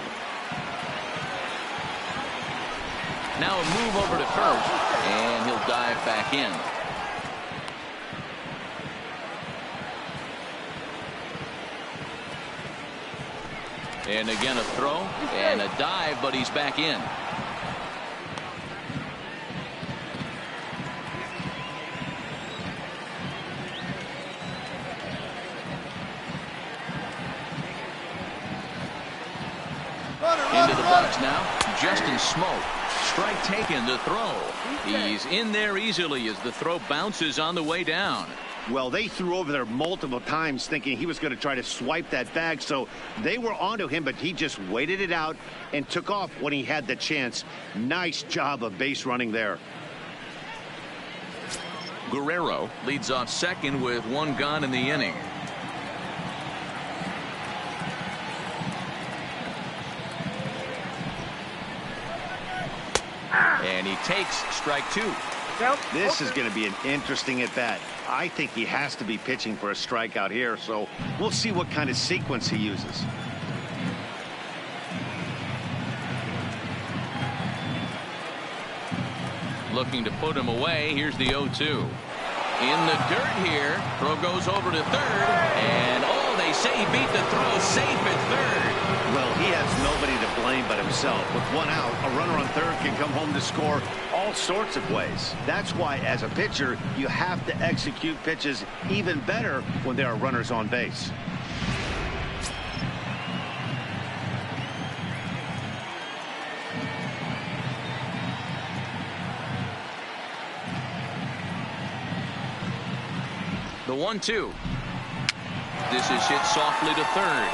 Now a move over to first, and he'll dive back in. And again a throw and a dive, but he's back in. Into the box now, Justin Smoak. Strike taken, the throw. He's in there easily as the throw bounces on the way down. Well, they threw over there multiple times thinking he was going to try to swipe that bag, so they were onto him, but he just waited it out and took off when he had the chance. Nice job of base running there. Guerrero leads off second with 1 gone in the inning. And he takes strike 2. This is going to be an interesting at bat. I think he has to be pitching for a strikeout here, so we'll see what kind of sequence he uses. Looking to put him away. Here's the 0-2. In the dirt here. Throw goes over to third. And they say he beat the throw safe at third. Well, he has nobody to blame but himself. With 1 out, a runner on third can come home to score all sorts of ways. That's why, as a pitcher, you have to execute pitches even better when there are runners on base. The 1-2. This is hit softly to third.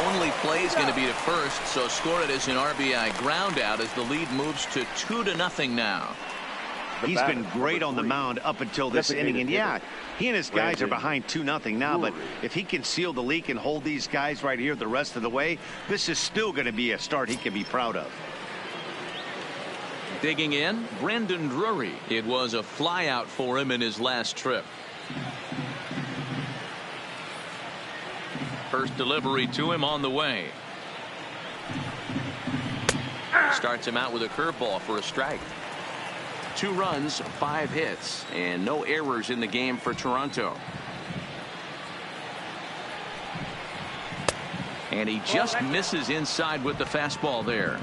Only play is going to be to first, so score it as an RBI ground out as the lead moves to 2-0 now. He's been great on the mound up until this inning, and yeah, he and his guys are behind 2-0 now, but if he can seal the leak and hold these guys right here the rest of the way, this is still going to be a start he can be proud of. Digging in, Brandon Drury. It was a flyout for him in his last trip. First delivery to him on the way. Starts him out with a curveball for a strike. 2 runs, 5 hits, and no errors in the game for Toronto. And he just misses inside with the fastball there.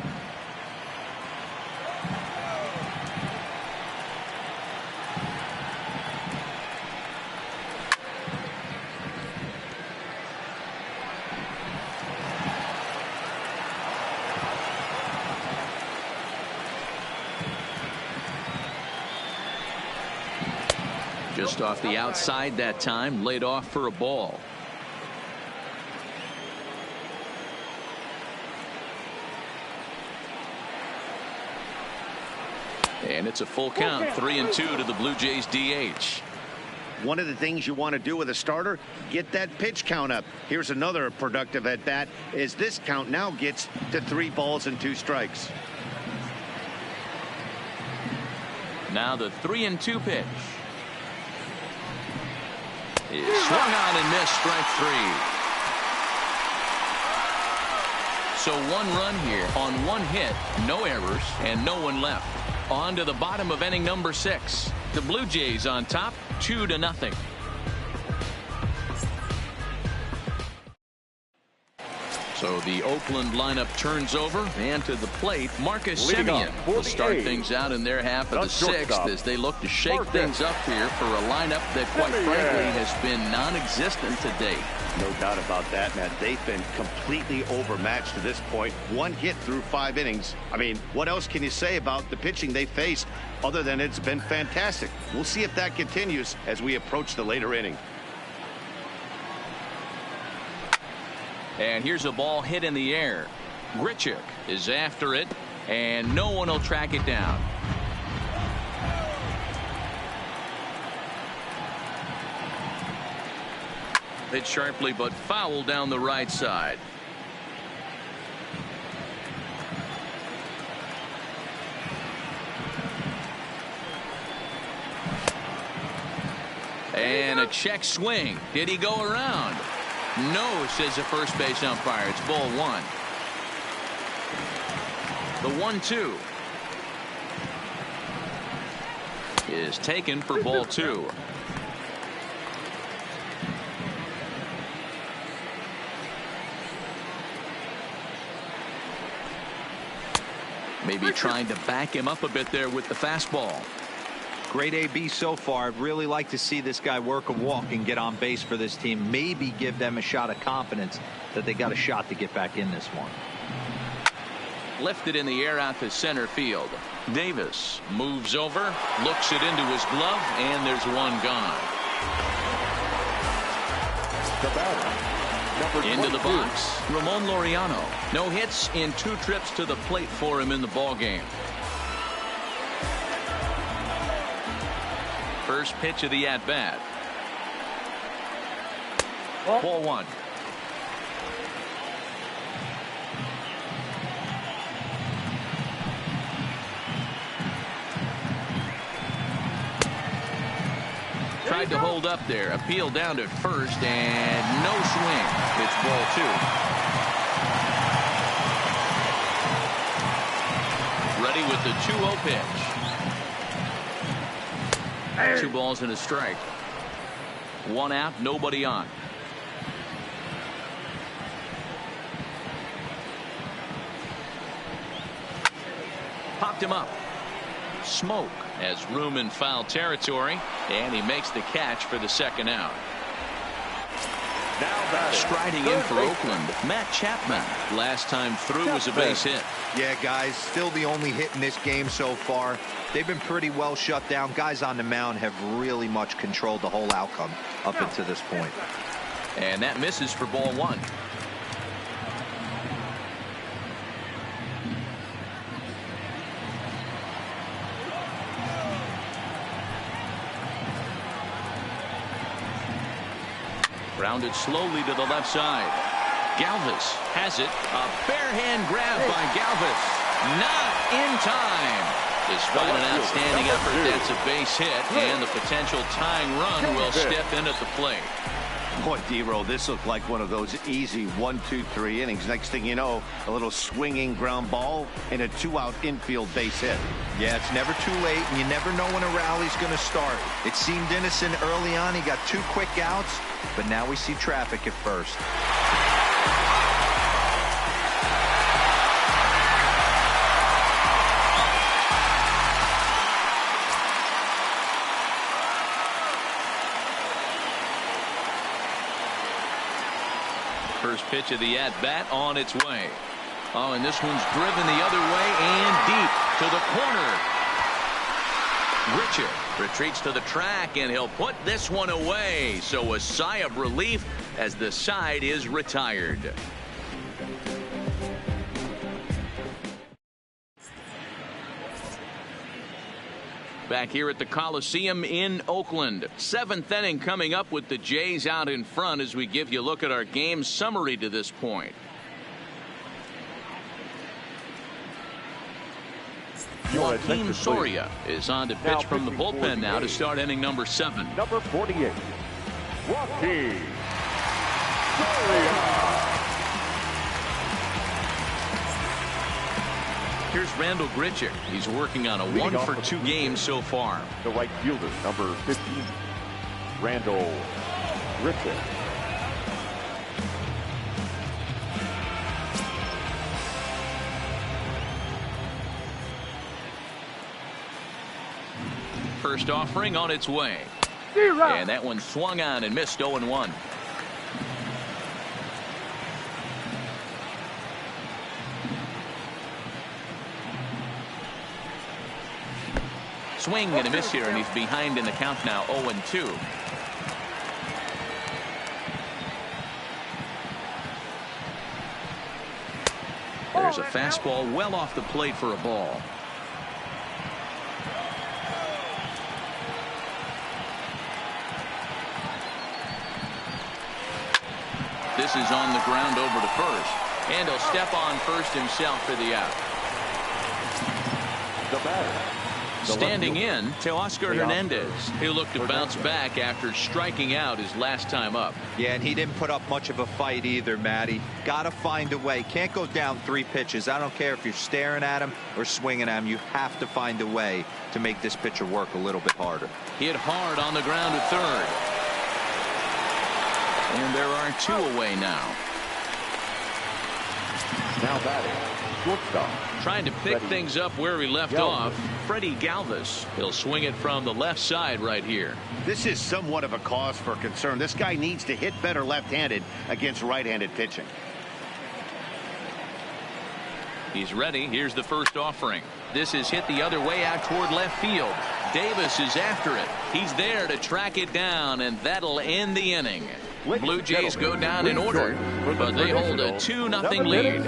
Just off the outside that time, laid off for a ball. And it's a full count, 3-2 to the Blue Jays DH. One of the things you want to do with a starter, get that pitch count up. Here's another productive at bat as this count now gets to 3 balls and 2 strikes. Now the 3-2 pitch. Is swung on and missed, strike 3. So 1 run here on 1 hit, no errors, and no one left. On to the bottom of inning number 6. The Blue Jays on top, 2-0. So the Oakland lineup turns over, and to the plate, Marcus Semien will start things out in their half of the 6th as they look to shake things up here for a lineup that, quite frankly, has been non-existent to date. No doubt about that, Matt. They've been completely overmatched to this point. 1 hit through 5 innings. I mean, what else can you say about the pitching they faced other than it's been fantastic? We'll see if that continues as we approach the later inning. And here's a ball hit in the air. Grichuk is after it, and no one will track it down. Hit sharply, but foul down the right side. And a check swing. Did he go around? No, says the first base umpire. It's ball 1. The 1-2 is taken for ball 2. Maybe trying to back him up a bit there with the fastball. Great AB so far. I'd really like to see this guy work a walk and get on base for this team. Maybe give them a shot of confidence that they got a shot to get back in this one. Lifted in the air out to center field. Davis moves over, looks it into his glove, and there's one gone. The batter, number into the 22. box, Ramon Laureano. No hits in 2 trips to the plate for him in the ballgame. First pitch of the at-bat. Ball 1. Tried to hold up there. Appeal down to first, and no swing. It's ball 2. Ready with the 2-0 pitch. 2 balls and a strike. 1 out, nobody on. Popped him up. Smoke has room in foul territory, and he makes the catch for the 2nd out. Striding in for Oakland, Matt Chapman. Last time through was a base hit. Yeah, guys, still the only hit in this game so far. They've been pretty well shut down. Guys on the mound have really much controlled the whole outcome up until this point. And that misses for ball 1. Rounded slowly to the left side. Galvis has it. A barehand grab by Galvis. Not in time. Despite an outstanding effort, that's a base hit, and the potential tying run will step in at the plate. Boy, D-Roll, this looked like one of those easy 1-2-3 innings. Next thing you know, a little swinging ground ball and a 2-out infield base hit. Yeah, it's never too late, and you never know when a rally's going to start. It seemed innocent early on. He got 2 quick outs, but now we see traffic at first. First pitch of the at-bat on its way. Oh, and this one's driven the other way and deep to the corner. Grichuk retreats to the track, and he'll put this one away. So a sigh of relief as the side is retired. back here at the Coliseum in Oakland. 7th inning coming up with the Jays out in front as we give you a look at our game summary to this point. Joaquin Soria is on to pitch from the bullpen now to start inning number 7. Number 48, Joaquin Soria. Here's Randall Grichuk. He's working on a 1-for-2 game so far. The right fielder, number 15, Randall Grichuk. First offering on its way. And that one swung on and missed 0-1. Swing and a miss here, and he's behind in the count now, 0-2. There's a fastball well off the plate for a ball. This is on the ground over to first, and he'll step on first himself for the out. The batter, standing in, Teoscar Hernandez. He'll look to bounce back after striking out his last time up. Yeah, and he didn't put up much of a fight either, Matty. Got to find a way. Can't go down 3 pitches. I don't care if you're staring at him or swinging at him. You have to find a way to make this pitcher work a little bit harder. Hit hard on the ground to third. And there are 2 away now. Now batting, shortstop. Trying to pick things up where he left off, Freddie Galvis. He'll swing it from the left side right here. This is somewhat of a cause for concern. This guy needs to hit better left-handed against right-handed pitching. He's ready. Here's the first offering. This is hit the other way out toward left field. Davis is after it. He's there to track it down, and that'll end the inning. Blue Jays go down in order, but they hold a 2-0 lead.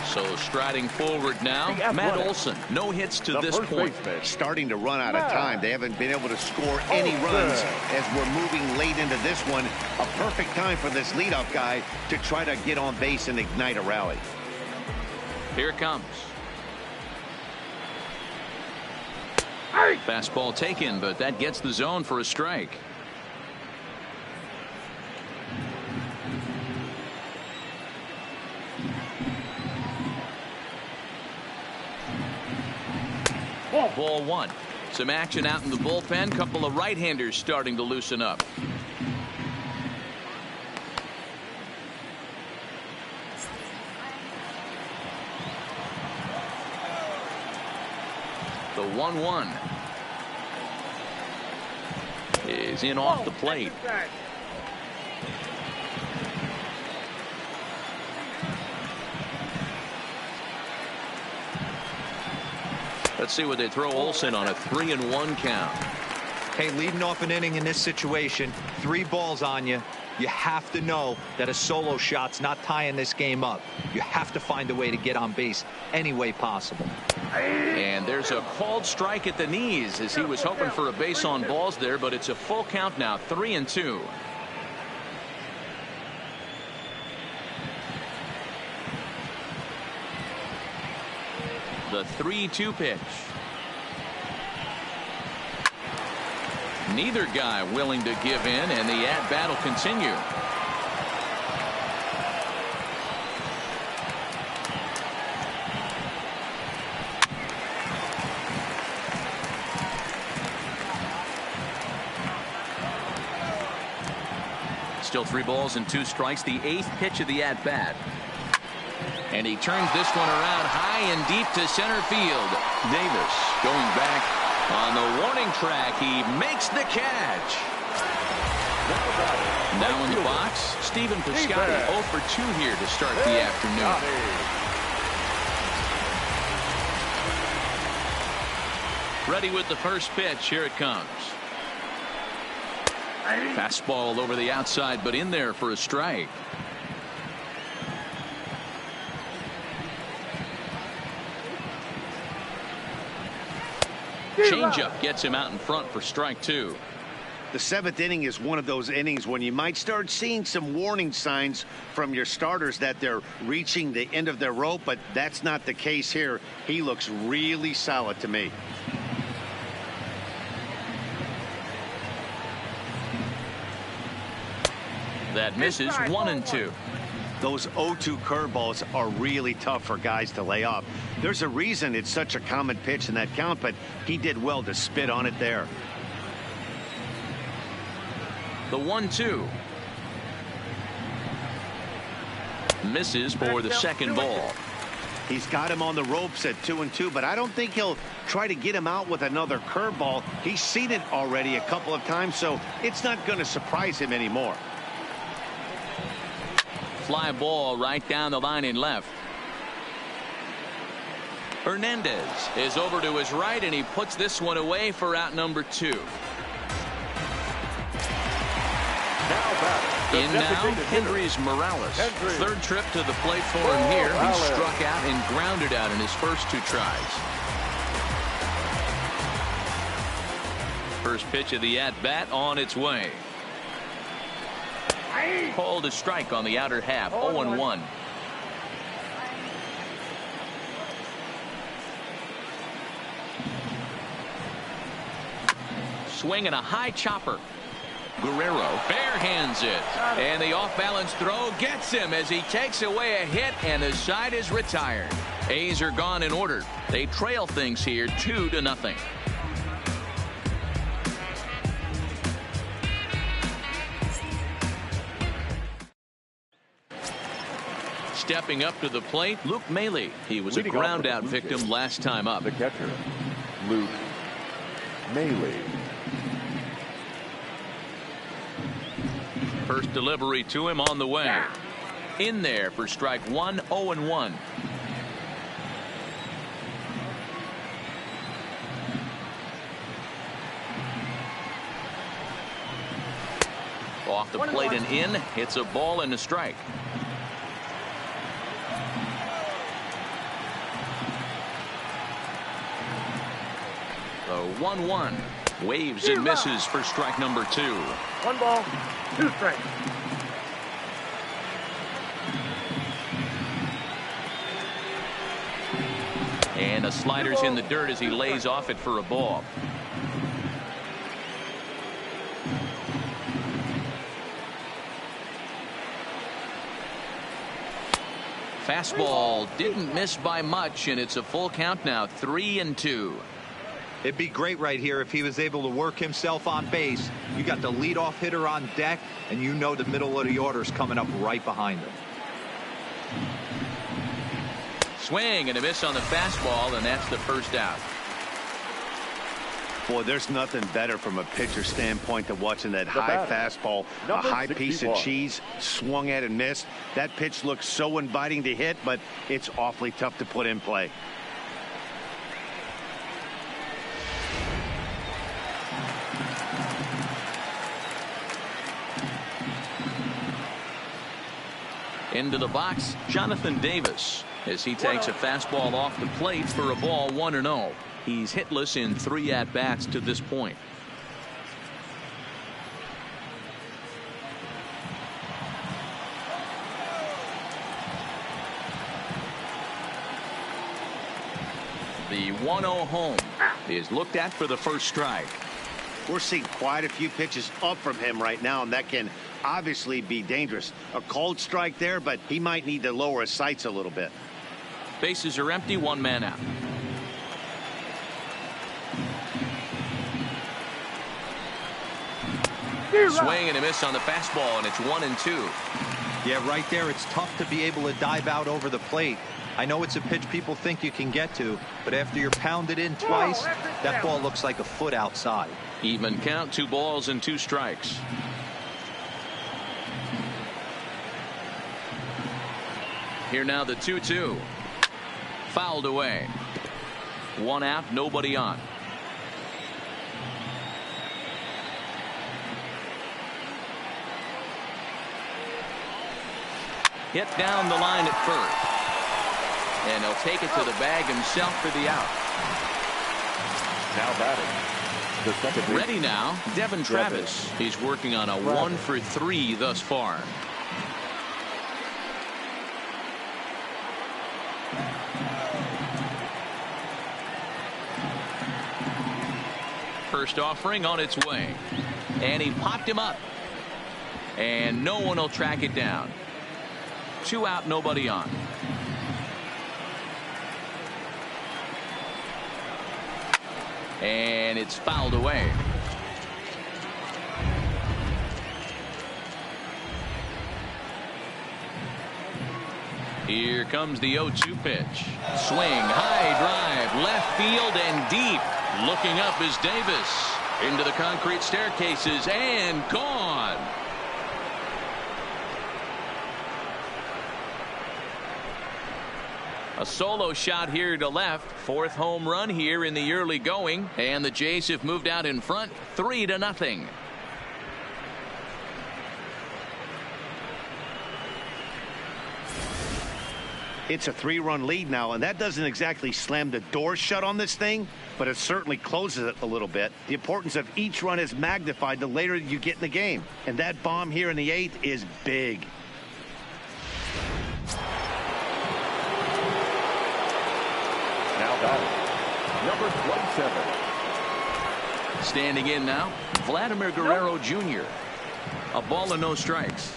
So striding forward now, Matt Olson. No hits to this point. Starting to run out of time. They haven't been able to score any runs as we're moving late into this one. A perfect time for this leadoff guy to try to get on base and ignite a rally. Here it comes. Fastball taken, but that gets the zone for a strike. Ball 1. Some action out in the bullpen. Couple of right-handers starting to loosen up. The 1-1 is in off the plate. Let's see what they throw Olson on a 3-1 count. Hey, leading off an inning in this situation, 3 balls on you. You have to know that a solo shot's not tying this game up. You have to find a way to get on base any way possible. And there's a called strike at the knees as he was hoping for a base on balls there, but it's a full count now, 3-2. The 3-2 pitch. Neither guy willing to give in, and the at-bat will continue. Still 3 balls and 2 strikes. The 8th pitch of the at-bat. And he turns this one around high and deep to center field. Davis going back on the warning track. He makes the catch. Now in the box, Stephen Piscotty 0 for 2 here to start the afternoon. Ready with the first pitch. Here it comes. Fastball over the outside, but in there for a strike. Changeup gets him out in front for strike 2. The 7th inning is one of those innings when you might start seeing some warning signs from your starters that they're reaching the end of their rope, but that's not the case here. He looks really solid to me. That misses 1-2. Those 0-2 curveballs are really tough for guys to lay off. There's a reason it's such a common pitch in that count, but he did well to spit on it there. The 1-2. Misses for the second ball. He's got him on the ropes at 2-2, but I don't think he'll try to get him out with another curveball. He's seen it already a couple of times, so it's not going to surprise him anymore. Fly ball right down the line in left. Hernandez is over to his right, and he puts this one away for out number 2. In now, Hendrys Morales. Third trip to the plate for him here. He struck out and grounded out in his first 2 tries. First pitch of the at-bat on its way. Called a strike on the outer half. 0-1. Swinging a high chopper. Guerrero barehands it, and the off-balance throw gets him as he takes away a hit, and the side is retired. A's are gone in order. They trail things here 2-0. Stepping up to the plate, Luke Maile. He was a ground-out victim last time up. The catcher, Luke Maile. First delivery to him on the way. In there for strike 1, 0-1. Off the plate and in. It's a ball and a strike. The 1-1. Waves and misses for strike number 2. 1 ball, 2 strikes. And a slider's in the dirt as he lays off it for a ball. Fastball didn't miss by much, and it's a full count now, 3-2. It'd be great right here if he was able to work himself on base. You got the leadoff hitter on deck, and you know the middle of the order is coming up right behind him. Swing and a miss on the fastball, and that's the first out. Boy, there's nothing better from a pitcher standpoint than watching that high fastball, a high piece of cheese, swung at and missed. That pitch looks so inviting to hit, but it's awfully tough to put in play. Into the box, Jonathan Davis, as he takes a fastball off the plate for a ball, 1-0. He's hitless in 3 at-bats to this point. The 1-0 home is looked at for the first strike. We're seeing quite a few pitches up from him right now, and that can obviously be dangerous. A cold strike there, but he might need to lower his sights a little bit. Bases are empty, 1 man out. Swing and a miss on the fastball, and it's 1-2. Yeah, right there, it's tough to be able to dive out over the plate. I know it's a pitch people think you can get to, but after you're pounded in twice, that ball looks like a foot outside. Even count, 2 balls and 2 strikes. Here now the 2-2. Fouled away. 1 out, nobody on. hit down the line at first. And he'll take it to the bag himself for the out. Now batting, the second base. Ready now, Devin Travis. He's working on a 1-for-3 thus far. First offering on its way. And he popped him up. And no one will track it down. 2 out, nobody on. And it's fouled away. Here comes the 0-2 pitch. Swing, high drive, left field and deep. Looking up is Davis. Into the concrete staircases and gone. A solo shot here to left. 4th home run here in the early going. And the Jays have moved out in front 3-0. It's a 3-run lead now, and that doesn't exactly slam the door shut on this thing, but it certainly closes it a little bit. The importance of each run is magnified the later you get in the game, and that bomb here in the 8th is big. Now batting, number 27. Standing in now, Vladimir Guerrero Jr. A ball and no strikes.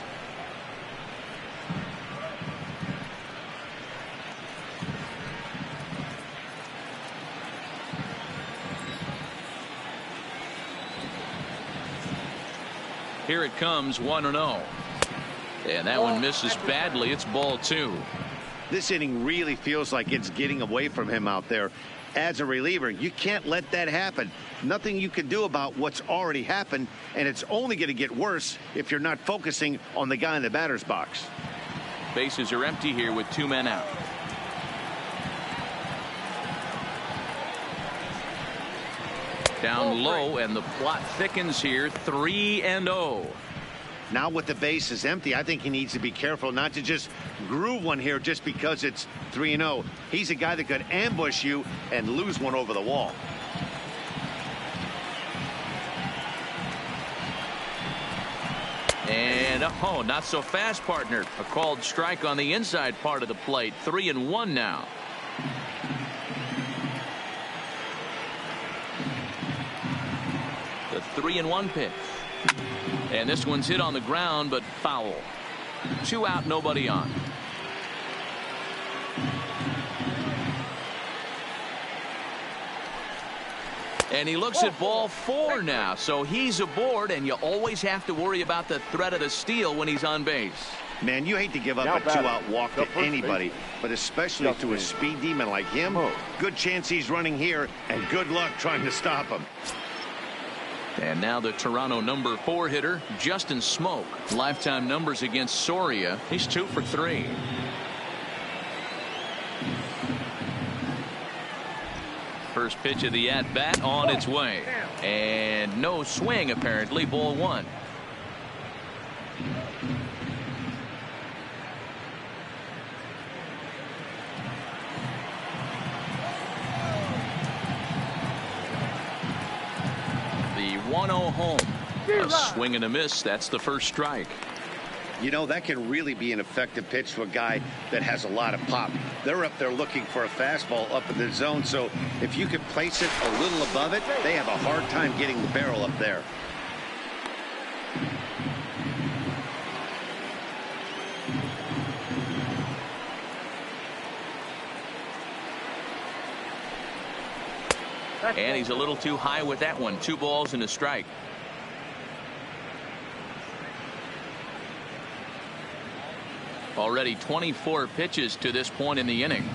Here it comes, 1-0. And that one misses badly. It's ball 2. This inning really feels like it's getting away from him out there. As a reliever, you can't let that happen. Nothing you can do about what's already happened, and it's only going to get worse if you're not focusing on the guy in the batter's box. Bases are empty here with 2 men out. Down low, and the plot thickens here. 3-0. Now with the bases empty, I think he needs to be careful not to just groove one here just because it's 3-0. He's a guy that could ambush you and lose one over the wall. And oh, not so fast, partner. A called strike on the inside part of the plate. 3-1 now. The 3-1 pitch. And this one's hit on the ground, but foul. 2 out, nobody on. And he looks at ball 4 now, so he's aboard, and you always have to worry about the threat of the steal when he's on base. Man, you hate to give up a 2-out walk to anybody, but especially to a speed demon like him. Good chance he's running here, and good luck trying to stop him. And now the Toronto number 4 hitter, Justin Smoak. Lifetime numbers against Soria. He's 2 for 3. First pitch of the at-bat on its way. And no swing, apparently. Ball 1. The 1-0 home. A swing and a miss. That's the first strike. You know, that can really be an effective pitch to a guy that has a lot of pop. They're up there looking for a fastball up in the zone, so if you can place it a little above it, they have a hard time getting the barrel up there. And he's a little too high with that one. 2 balls and a strike. Already 24 pitches to this point in the inning.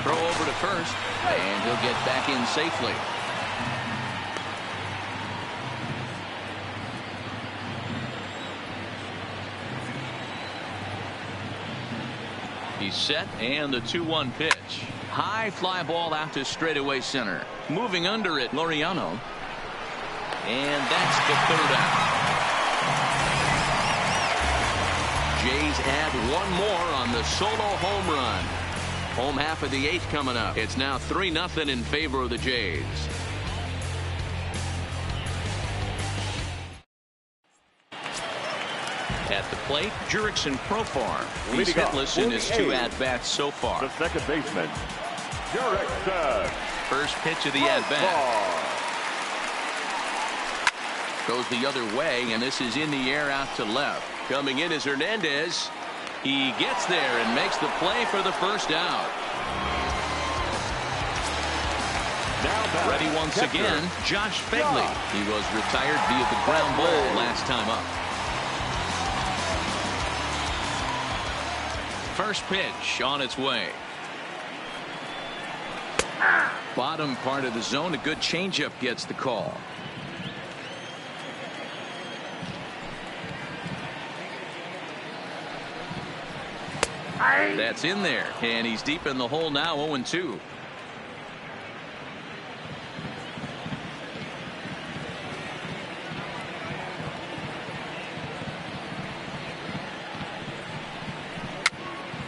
Throw over to first, and he'll get back in safely. He's set, and the 2-1 pitch. High fly ball out to straightaway center. Moving under it, Laureano. And that's the 3rd out. Jays add one more on the solo home run. Home half of the 8th coming up. It's now 3-0 in favor of the Jays. At the plate, Jurickson Profar. He's hitless in his 2 at-bats so far. The second baseman, Jurickson. First pitch of the at-bat. Goes the other way, and this is in the air out to left. Coming in is Hernandez. He gets there and makes the play for the first out. Ready once again, Josh Phegley. He was retired via the ground ball last time up. First pitch on its way. Bottom part of the zone, a good changeup gets the call. That's in there, and he's deep in the hole now, 0-2.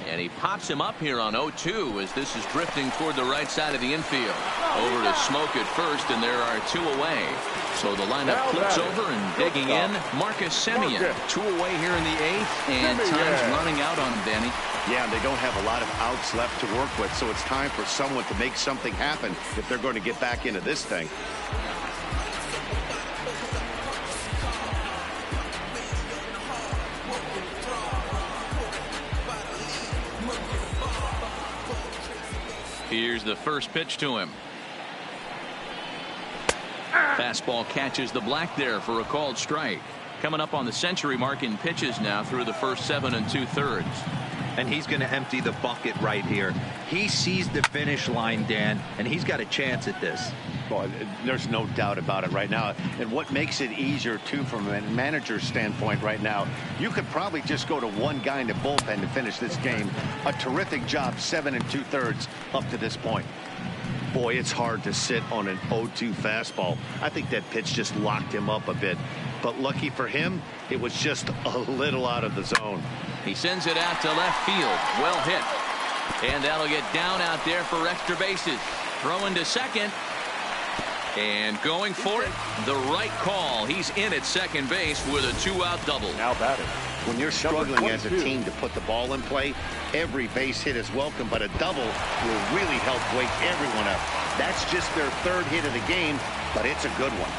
And he pops him up here on 0-2 as this is drifting toward the right side of the infield. Over to Smoke at first, and there are 2 away. So the lineup flips over, and digging in, Marcus Semien. 2 away here in the 8th, and time's running out on him, Danny. Yeah, they don't have a lot of outs left to work with, so it's time for someone to make something happen if they're going to get back into this thing. Here's the first pitch to him. Fastball catches the black there for a called strike. Coming up on the century mark in pitches now through the first 7 2/3. And he's going to empty the bucket right here. He sees the finish line, Dan, and he's got a chance at this. Well, there's no doubt about it right now. And what makes it easier, too, from a manager's standpoint right now, you could probably just go to one guy in the bullpen to finish this game. A terrific job, 7 2/3 up to this point. Boy, it's hard to sit on an 0-2 fastball. I think that pitch just locked him up a bit. But lucky for him, it was just a little out of the zone. He sends it out to left field. Well hit. And that'll get down out there for extra bases. Throwing to second. And going for it, the right call. He's in at second base with a 2-out double. Now batting. When you're struggling as a team to put the ball in play, every base hit is welcome, but a double will really help wake everyone up. That's just their 3rd hit of the game, but it's a good one.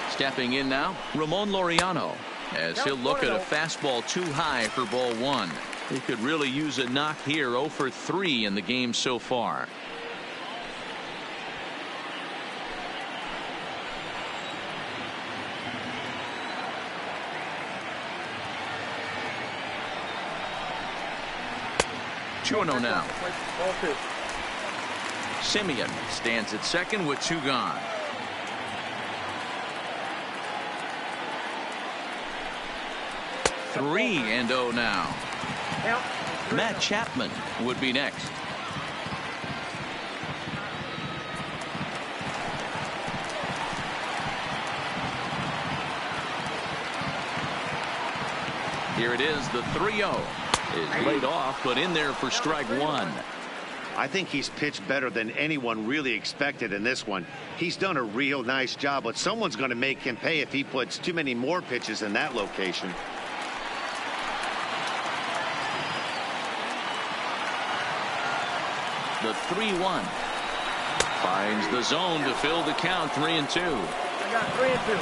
Stepping in now, Ramon Laureano, as he'll look at a fastball too high for ball 1. He could really use a knock here. 0 for 3 in the game so far. Chuno now. Semien stands at second with 2 gone. Three and 0 now. Matt Chapman would be next. Here it is, the 3-0 is laid off, but in there for strike 1. I think he's pitched better than anyone really expected in this one. He's done a real nice job, but someone's going to make him pay if he puts too many more pitches in that location. The 3-1 finds the zone to fill the count. 3-2. I got 3-2.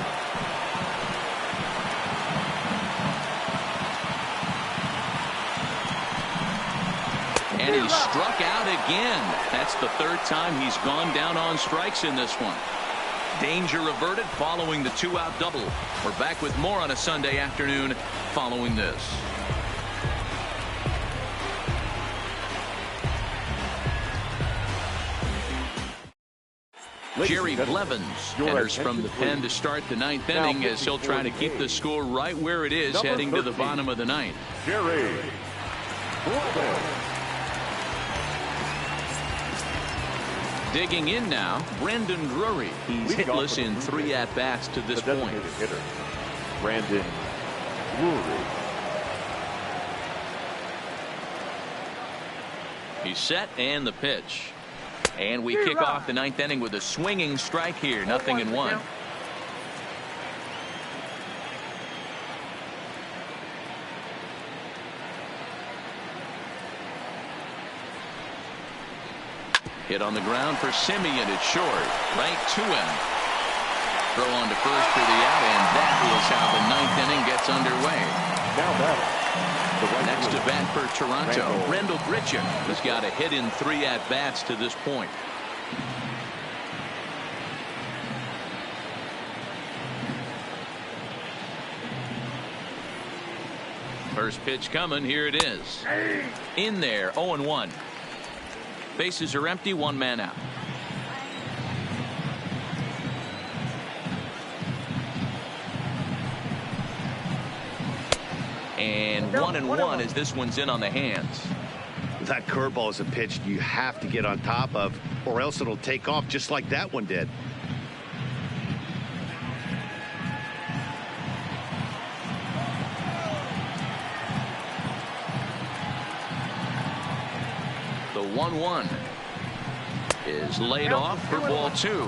And he struck out again. That's the 3rd time he's gone down on strikes in this one. Danger averted following the 2-out double. We're back with more on a Sunday afternoon following this. Jerry Blevins enters from the pen to start the 9th inning as he'll try to keep the score right where it is heading to the bottom of the 9th. Jerry Blevins. Digging in now, Brandon Drury. He's hitless in 3 at-bats to this point. Hitter, Brandon Drury. He's set and the pitch. And we kick off the 9th inning with a swinging strike here. 0-1. Hit on the ground for Simeon. It's short. Right to him. Throw on to first for the out, and that is how the 9th inning gets underway. Now battle. Next to bat for Toronto, Randall Grichuk has got a hit in 3 at-bats to this point. First pitch coming. Here it is. In there, 0-1. Bases are empty, 1 man out. And 1-1 as this one's in on the hands. That curveball is a pitch you have to get on top of, or else it'll take off just like that one did. The 1-1 is laid off for ball 2.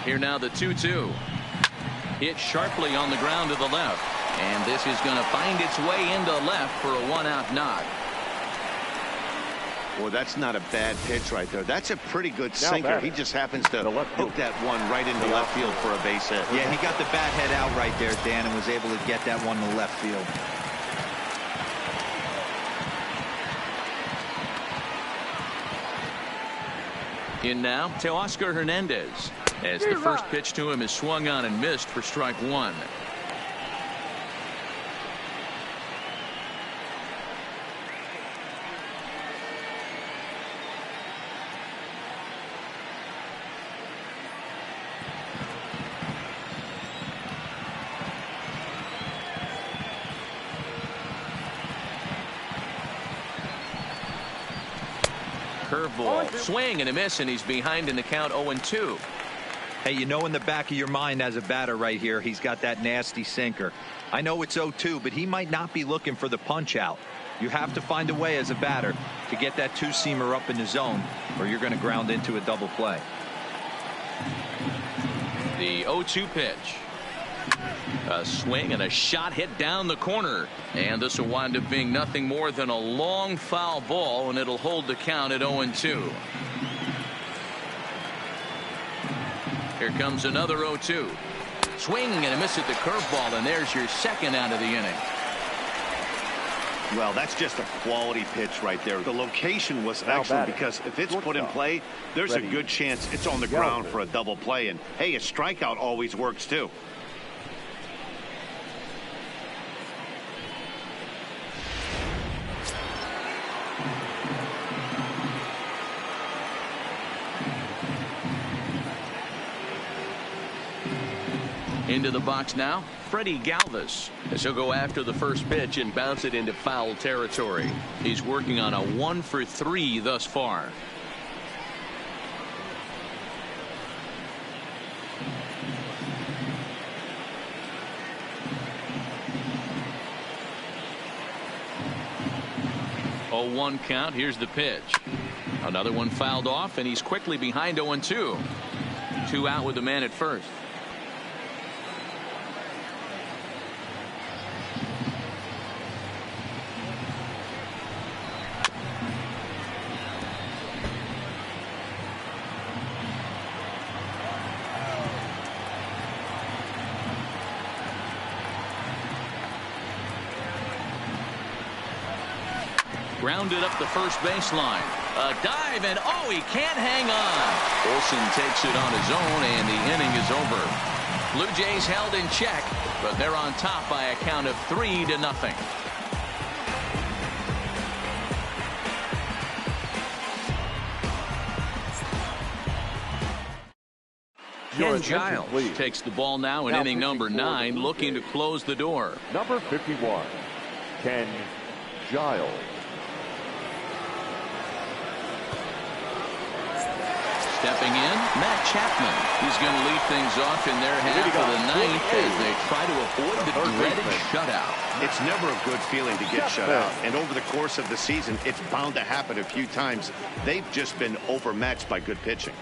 Here now the 2-2. Hit sharply on the ground to the left. And this is going to find its way into left for a 1-out knock. Well, that's not a bad pitch right there. That's a pretty good sinker. He just happens to hook that one right into left field for a base hit. Yeah, he got the bat head out right there, Dan, and was able to get that one to left field. In now, Teoscar Hernandez, as the first pitch to him is swung on and missed for strike 1. Curveball, swing and a miss, and he's behind in the count 0-2. Hey, you know in the back of your mind as a batter right here, he's got that nasty sinker. I know it's 0-2, but he might not be looking for the punch out. You have to find a way as a batter to get that 2-seamer up in the zone, or you're going to ground into a double play. The 0-2 pitch. A swing and a shot hit down the corner, and this will wind up being nothing more than a long foul ball, and it'll hold the count at 0-2. Here comes another 0-2. Swing and a miss at the curveball, and there's your second out of the inning. Well, that's just a quality pitch right there. The location was excellent because if it's put in play, there's a good chance it's on the ground for a double play. And hey, a strikeout always works too. Into the box now, Freddie Galvis, as he'll go after the first pitch and bounce it into foul territory. He's working on a 1-for-3 thus far. Oh, 1 count. Here's the pitch. Another one fouled off, and he's quickly behind 0-2. 2 out with the man at first. Grounded up the first baseline. A dive, and oh, he can't hang on. Olsen takes it on his own, and the inning is over. Blue Jays held in check, but they're on top by a count of 3-0. Ken Giles takes the ball now in inning number 9, looking to close the door. Number 51, Ken Giles. Stepping in, Matt Chapman. He's going to lead things off in their half of the ninth as they try to avoid the dreaded shutout. It's never a good feeling to get shut out. And over the course of the season, it's bound to happen a few times. They've just been overmatched by good pitching.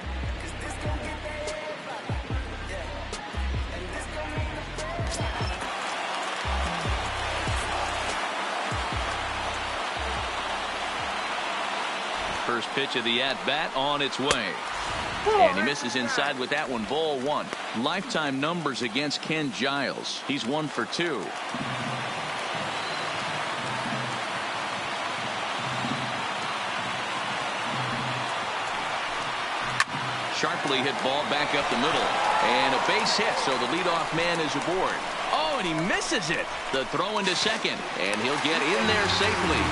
First pitch of the at-bat on its way. And he misses inside with that one. Ball 1. Lifetime numbers against Ken Giles. He's 1 for 2. Sharply hit ball back up the middle. And a base hit, so the leadoff man is aboard. Oh, and he misses it. The throw into second. And he'll get in there safely.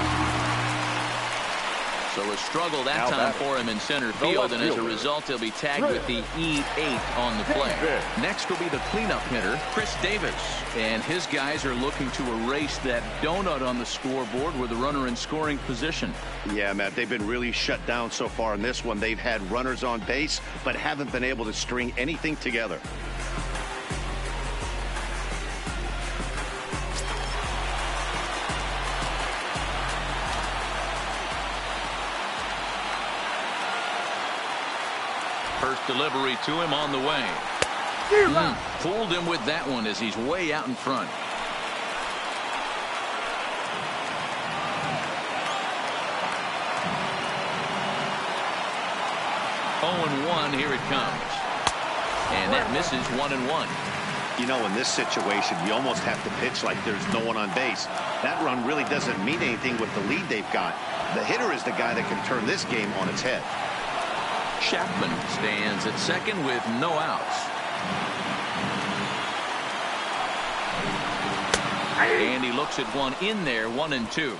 So a struggle that time for him in center field, and as a result, he'll be tagged with the E8 on the play. Next will be the cleanup hitter, Chris Davis. And his guys are looking to erase that donut on the scoreboard with a runner in scoring position. Yeah, Matt, they've been really shut down so far in this one. They've had runners on base, but haven't been able to string anything together. First delivery to him on the way. Fooled him with that one as he's way out in front. 0-1, here it comes. And that misses 1-1. You know, in this situation, you almost have to pitch like there's no one on base. That run really doesn't mean anything with the lead they've got. The hitter is the guy that can turn this game on its head. Chapman stands at second with no outs. And he looks at one in there, 1-2.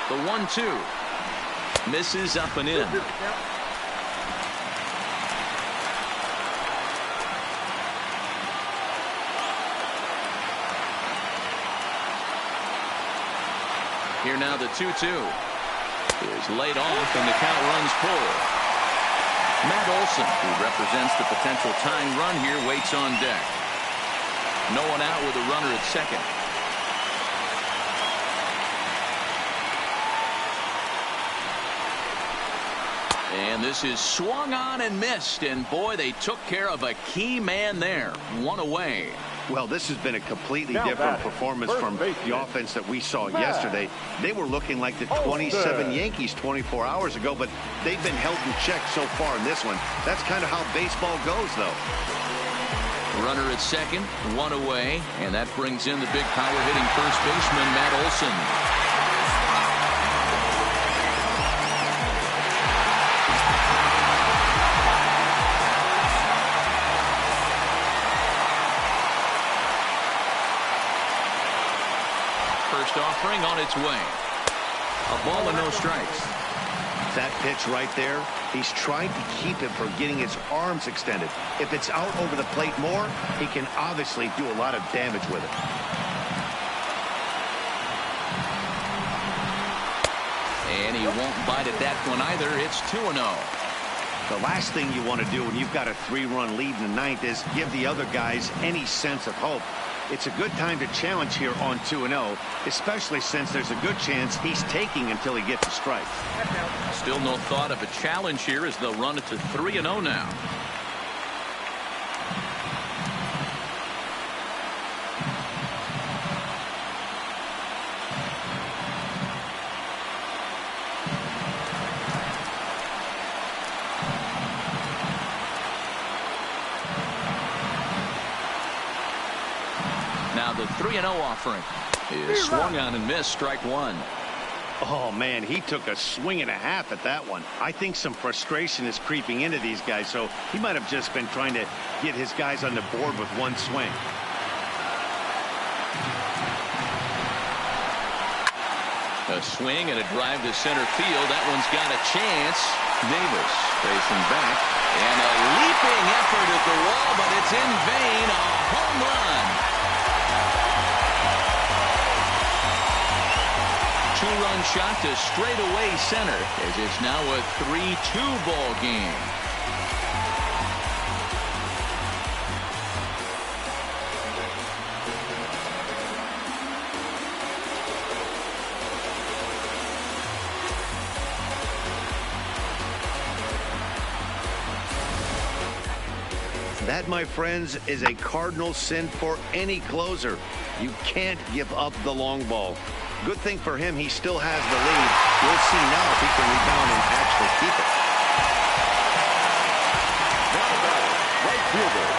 The 1-2 misses up and in. Here now the 2-2 is laid off and the count runs full. Matt Olson, who represents the potential tying run here, waits on deck. No one out with a runner at second. And this is swung on and missed, and boy, they took care of a key man there. One away. Well, this has been a completely different performance from the offense that we saw yesterday. They were looking like the 27 Yankees 24 hours ago, but they've been held in check so far in this one. That's kind of how baseball goes, though. Runner at second, one away, and that brings in the big power-hitting first baseman, Matt Olson. Offering on its way. A ball and no strikes. That pitch right there, he's trying to keep him from getting his arms extended. If it's out over the plate more, he can obviously do a lot of damage with it. And he won't bite at that one either. It's 2-0. The last thing you want to do when you've got a 3-run lead in the ninth is give the other guys any sense of hope. It's a good time to challenge here on 2-0, especially since there's a good chance he's taking until he gets a strike. Still no thought of a challenge here as they'll run it to 3-0 now. Now the 3-0 offering is swung on and missed, strike one. Oh, man, he took a swing and a half at that one. I think some frustration is creeping into these guys, so he might have just been trying to get his guys on the board with one swing. A swing and a drive to center field. That one's got a chance. Davis facing back. And a leaping effort at the wall, but it's in vain. A home run. Two-run shot to straightaway center as it's now a 3-2 ball game. That, my friends, is a cardinal sin for any closer. You can't give up the long ball. Good thing for him, he still has the lead. We'll see now if he can rebound and actually keep it. Now batting, right fielder,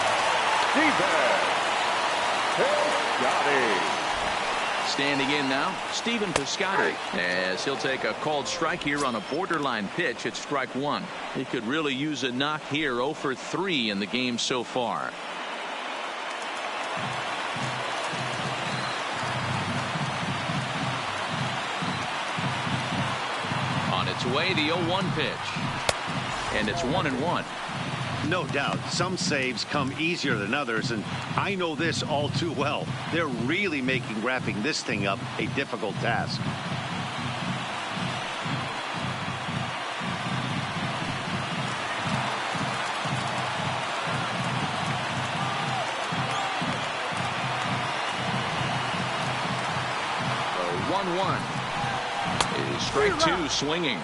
Stephen Piscotty. Standing in now, Stephen Piscotty, as he'll take a called strike here on a borderline pitch at strike one. He could really use a knock here. 0 for 3 in the game so far. On its way, the 0-1 pitch. And it's 1-1. No doubt, some saves come easier than others, and I know this all too well. They're really making wrapping this thing up a difficult task. The 1-1 is strike two, swinging.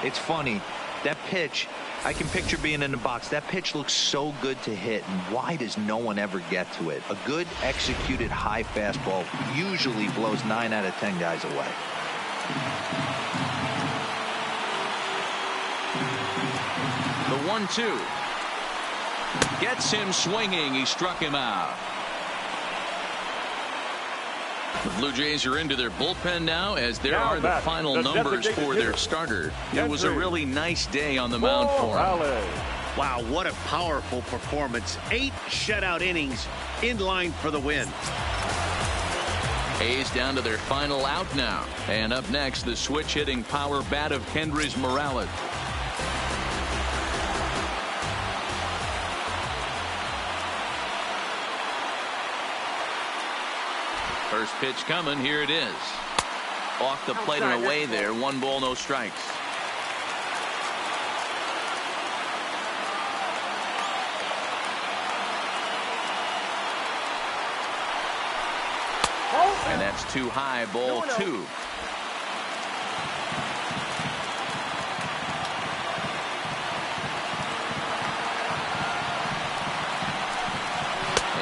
It's funny, that pitch, I can picture being in the box. That pitch looks so good to hit, and why does no one ever get to it? A good executed high fastball usually blows 9 out of 10 guys away. The 1-2 gets him swinging. He struck him out. The Blue Jays are into their bullpen now, as there are the final numbers for their starter. It was a really nice day on the mound for him. Wow, what a powerful performance. 8 shutout innings, in line for the win. A's down to their final out now. And up next, the switch-hitting power bat of Kendrys Morales. First pitch coming. Here it is. Off the plate and away there. 1 ball, no strikes. And that's too high. Ball 2.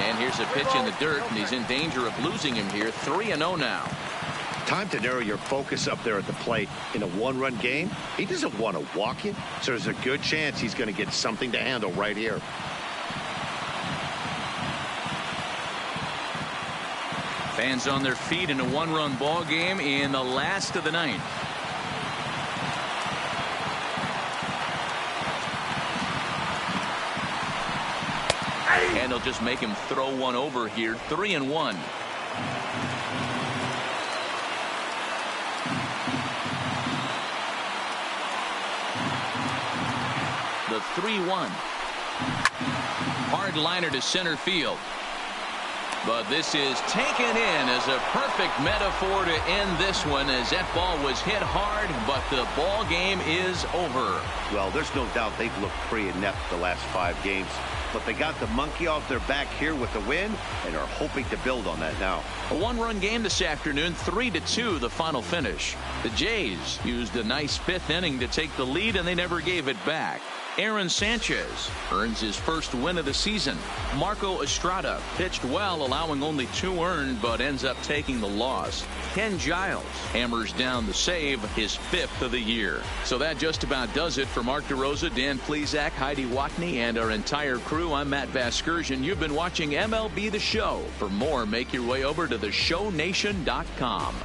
And here's a pitch in the dirt, and he's in danger of losing him here. 3-0 now. Time to narrow your focus up there at the plate. In a 1-run game, he doesn't want to walk it, so there's a good chance he's going to get something to handle right here. Fans on their feet in a 1-run ball game in the last of the 9th. And they'll just make him throw one over here. 3-1. The 3-1. Hard liner to center field. But this is taken in as a perfect metaphor to end this one, as that ball was hit hard, but the ball game is over. Well, there's no doubt they've looked pretty inept the last 5 games. But they got the monkey off their back here with the win and are hoping to build on that now. A 1-run game this afternoon, 3-2 the final finish. The Jays used a nice 5th inning to take the lead, and they never gave it back. Aaron Sanchez earns his first win of the season. Marco Estrada pitched well, allowing only 2 earned, but ends up taking the loss. Ken Giles hammers down the save, his 5th of the year. So that just about does it for Mark DeRosa, Dan Plesac, Heidi Watney, and our entire crew. I'm Matt Vasgersian. You've been watching MLB The Show. For more, make your way over to theshownation.com.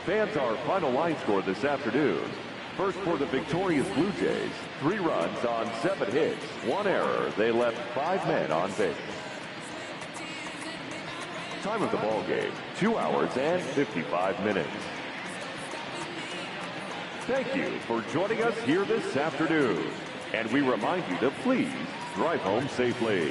Fans, our final line score this afternoon. First for the victorious Blue Jays, 3 runs on 7 hits, 1 error. They left 5 men on base. Time of the ball game, 2 hours and 55 minutes. Thank you for joining us here this afternoon. And we remind you to please drive home safely.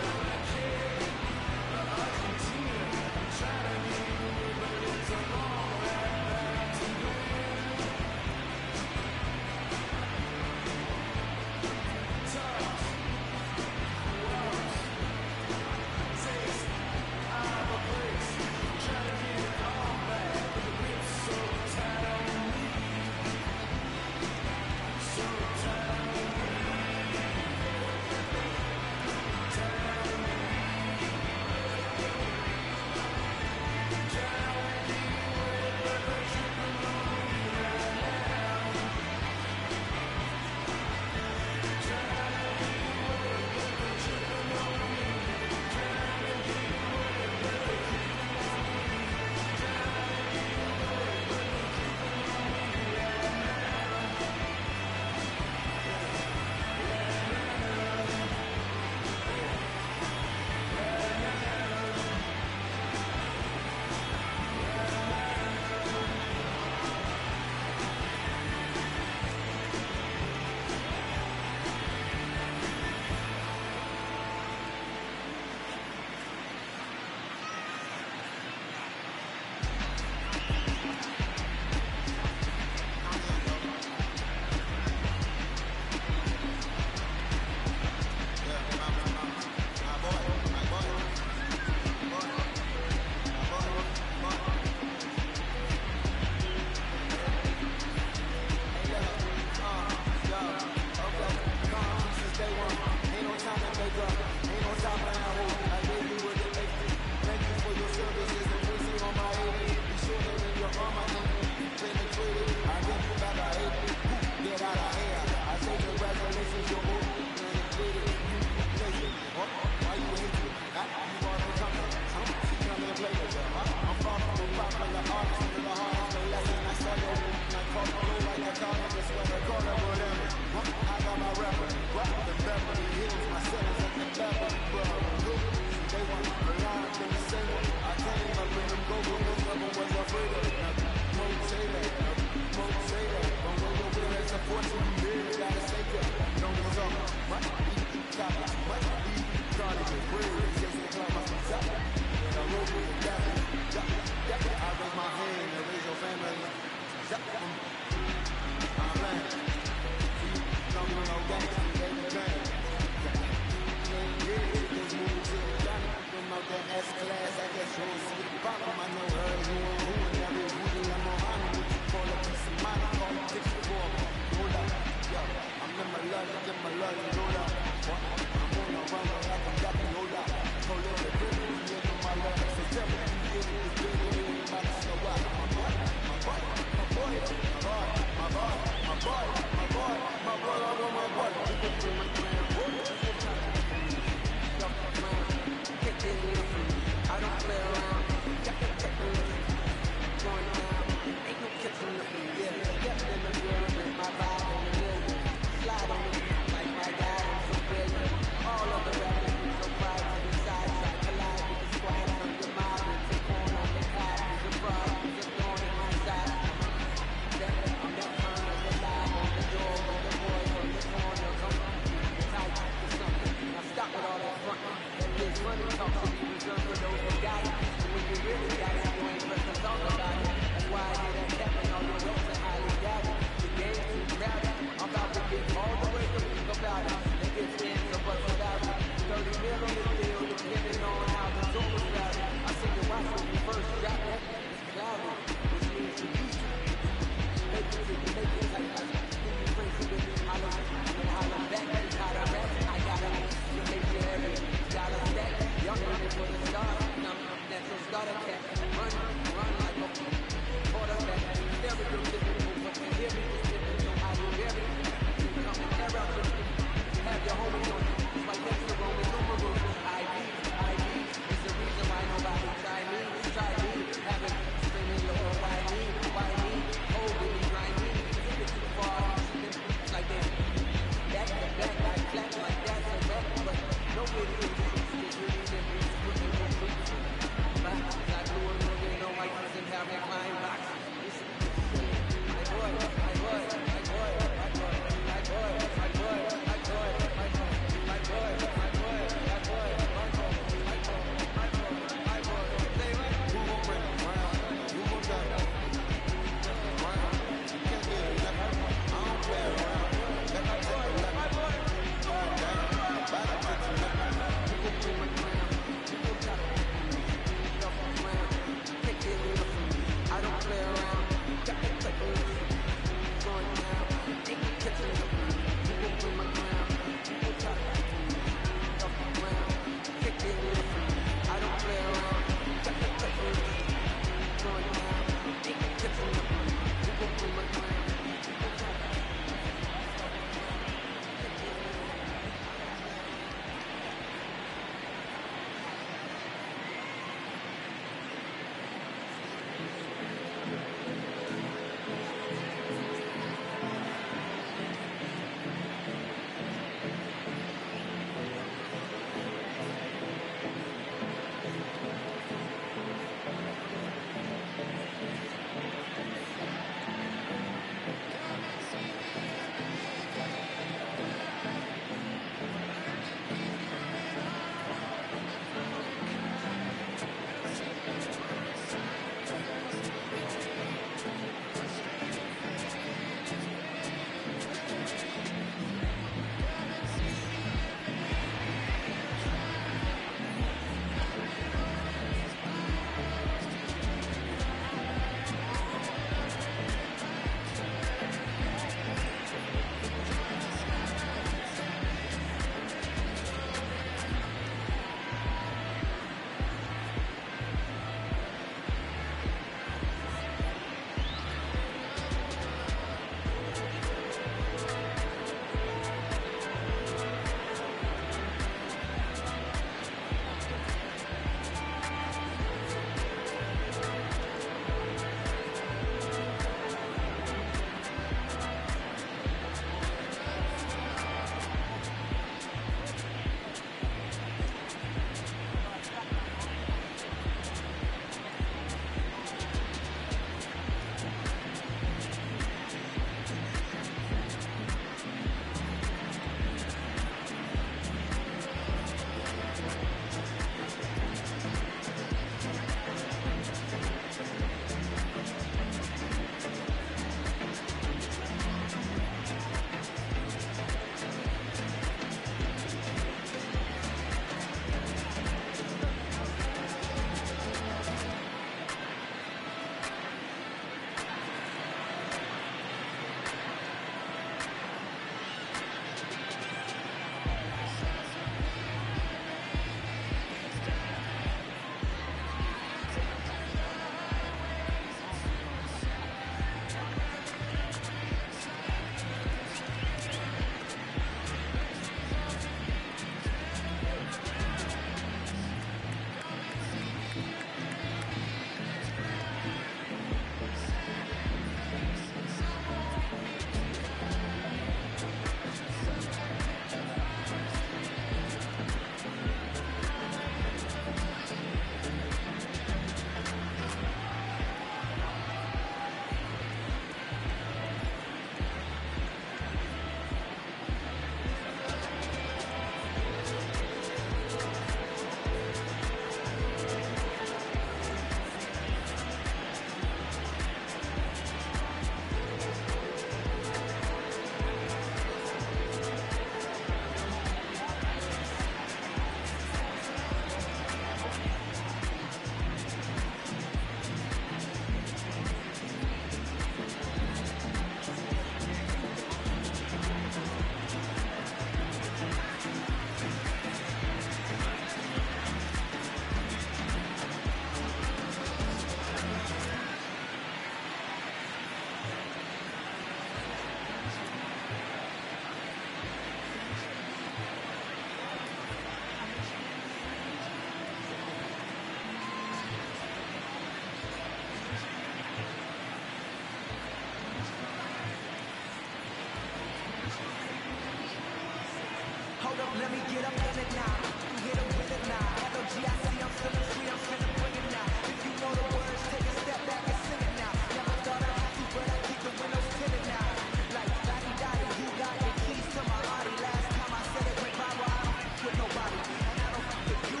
Let me get up in it now. You hit it with it now. L-O-G-I-C, I'm feeling free, I'm finna bring it now. If you know the words, take a step back and sing it now. Never thought I'd have to, but I keep the windows tinted now. Like, daddy, you got the keys to my body. Last time I said it went viral, I don't f with nobody. And I don't f with you,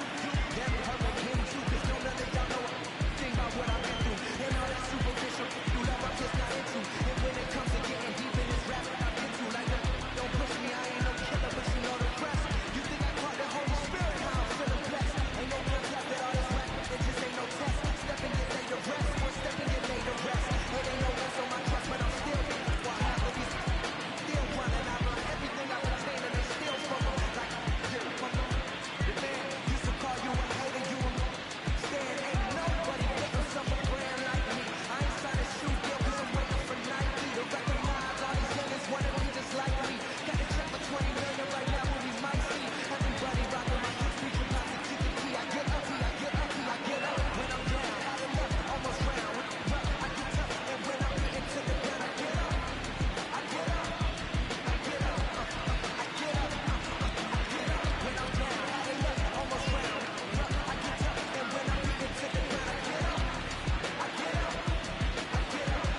them hurt with him too. Cause no none of y'all know a thing about what I've been through. And all that superficial, you love I'm just not into. And when it comes to getting deep in this rap, I've been through. Like, don't push me, I ain't no killer, but you know the rest. You think I caught the Holy Spirit, how I'm feeling blessed. Ain't no real test that all this rap, it just ain't no test. Step and get laid to rest, one step and get laid to rest. It ain't no rest on my trust, but I'm still while half of these still running. I run everything I pertain and they still from them. Like, the man used to call you a hater, you a stand. Ain't nobody making some brand like me. I ain't trying to shoot deal cause I'm waiting for Nike to recognize all these youngins wanna be just like me. Got a check for 20 million right now, what we might see. Everybody rocking my kicks, preaching positivity. I get up, I get up, I get up. When I'm down, out of left, almost round. I get tough, and when I'm getting to the ground, I get up. I get up, I get up, I get up, I get up. When I'm down, out of left, almost round. I get tough, and when I'm getting to the ground, I get up. I get up, I get up,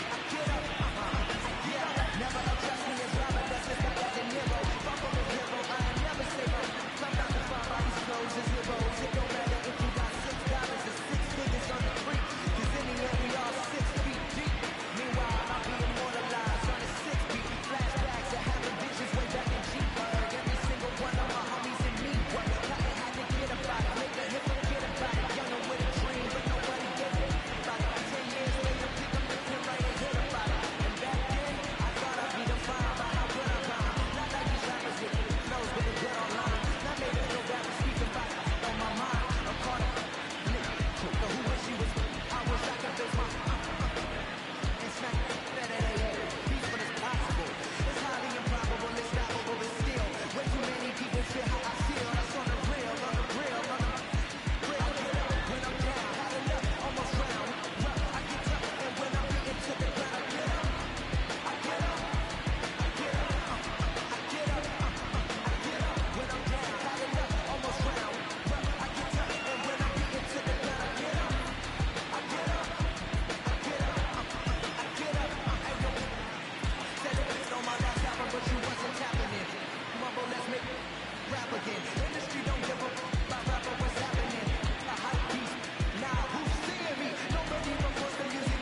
I get up, I get up. Never address me as Robert, that's just like as a hero. Fuck on the hero, I ain't never say no. Some not defined by these clothes as heroes. It don't matter if you got $6 or 6 figures on the creek. Cause in the end we all 6 feet deep. Meanwhile, I'll be immortalized on the 6 beat. Flashbacks that happened bitches way back in G-Burg. Every single one of my homies and me. Nothing had to get about it. Make a hit, forget about it. Younger with a dream, but nobody gave it about it. 10 years later, pick up the pen, write a hit about it. And back then, I thought I'd be defined by how good I rhyme. Not like these rappers with flows with a dead online. Not made a real rapper speak about it on my mind. I'm caught up. Nigga, who wish he was? I wish I could build my and smack that peace when it's possible. It's highly improbable, it's stoppable, but still way too many people feel how I feel. That's on the real, on the real, on the real. I get up when I'm down, had enough, almost round. I get tough, and when I'm getting to the ground, I get up. I get up, I get up, I get up, I get up. When I'm down, had enough, almost round. I get tough, and when I'm getting to the ground, I get up. I get up, I get up, I get up. Hey, yo, said it was on my last album, but you wasn't tapping in. Mumble, let's make rap again. Industry don't give a my rapper, what's happening? A hype beast, now who's seeing me? Nobody reports the music.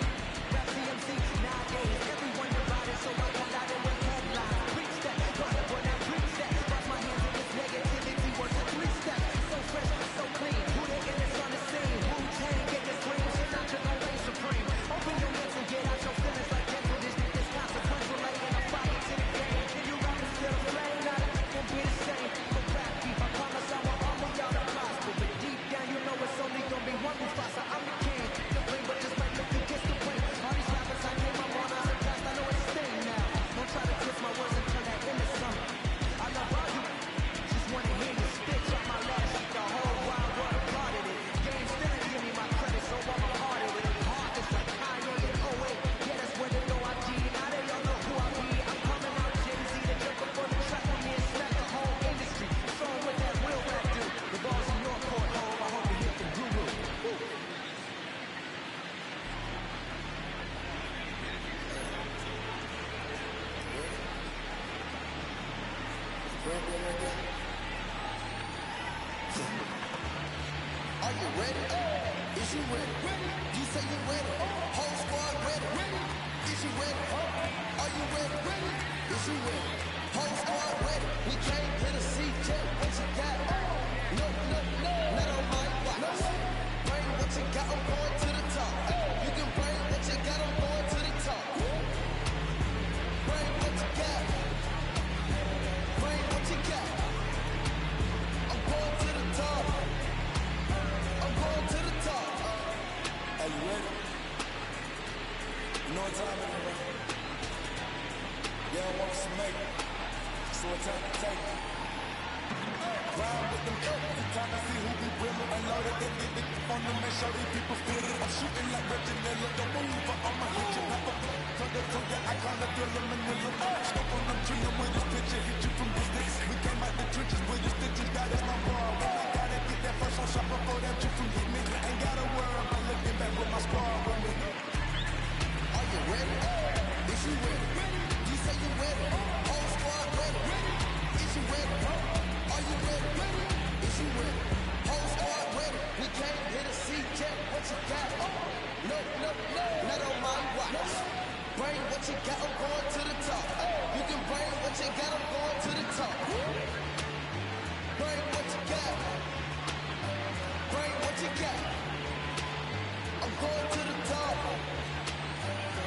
Rap CMC, nowadays, everyone divided, so I got out in the headlines. Preach that, go ahead, boy, now preach that. Wash my hands of this negativity, worth a 3-step. So fresh, so clean, who they illest on the scene? Wu-Tang, get this green, shit out, you're gonna reign supreme. Open your lips and get out your feelings like gentle. This shit is consequential, like in a fire to the game. Can you rap and still flame? Not won't be the same. But rap beef, I promise I want all of y'all to prosper. But deep down, you know it's only gonna be one Mufasa. I'm the king, the ring, but just like if you kiss the ring. All these rappers I name, I'm on as a past, I know it's staying now. Don't try to twist my words and turn that into something. I love all you, just wanna hear you spit. Drop my last shit, the whole wild world applauded it. Game still ain't give me my credit, so I'm a part of it. Heart is like Kanye and 08. Yeah, that's when they know I D. Now they all know who I be. I'm coming out Jay-Z, the jerk up on the track with me and smack the whole industry. So what that real rap do? The ball's in your court, home. I hope you hear from Guru. Are you ready? Is you ready? You say you ready. Whole squad ready. Is you ready? Are you ready? Is you ready? Whole squad ready. We came here to see Jet. What you got? No. Not on my watch. Bring what you got. I'm going to the top. You can bring what you got. I'm going to the top. Bring what you got. Bring what you got. I'm going to the top. I'm going to the top. Are you ready? You know what time it is, right? Y'all want us to make it. So what time to take it? Ride with them up. It's time to see who be real and loaded. They get it on them and show these people feel it. I'm shooting like Reginald. Don't move, but I'ma hit you. Plug the I call it Thriller Manila. Scope on them, treat them with this picture. Hit you from distance. We came out the trenches. what you got, I'm going to the top. You can bring what you got, I'm going to the top. Bring what you got. Bring what you got. I'm going to the top.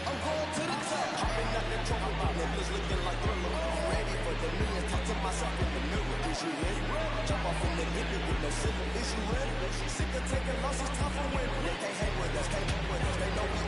I'm going to the top. Hopping out the trouble, my niggas looking like Thriller. Ready for the millions, talk to myself in the mirror. Is you ready? Jump off in the nigga with no ceiling. Is you ready? Sick of taking losses, time for winning. They can't hang with us, can't hang with us. They know we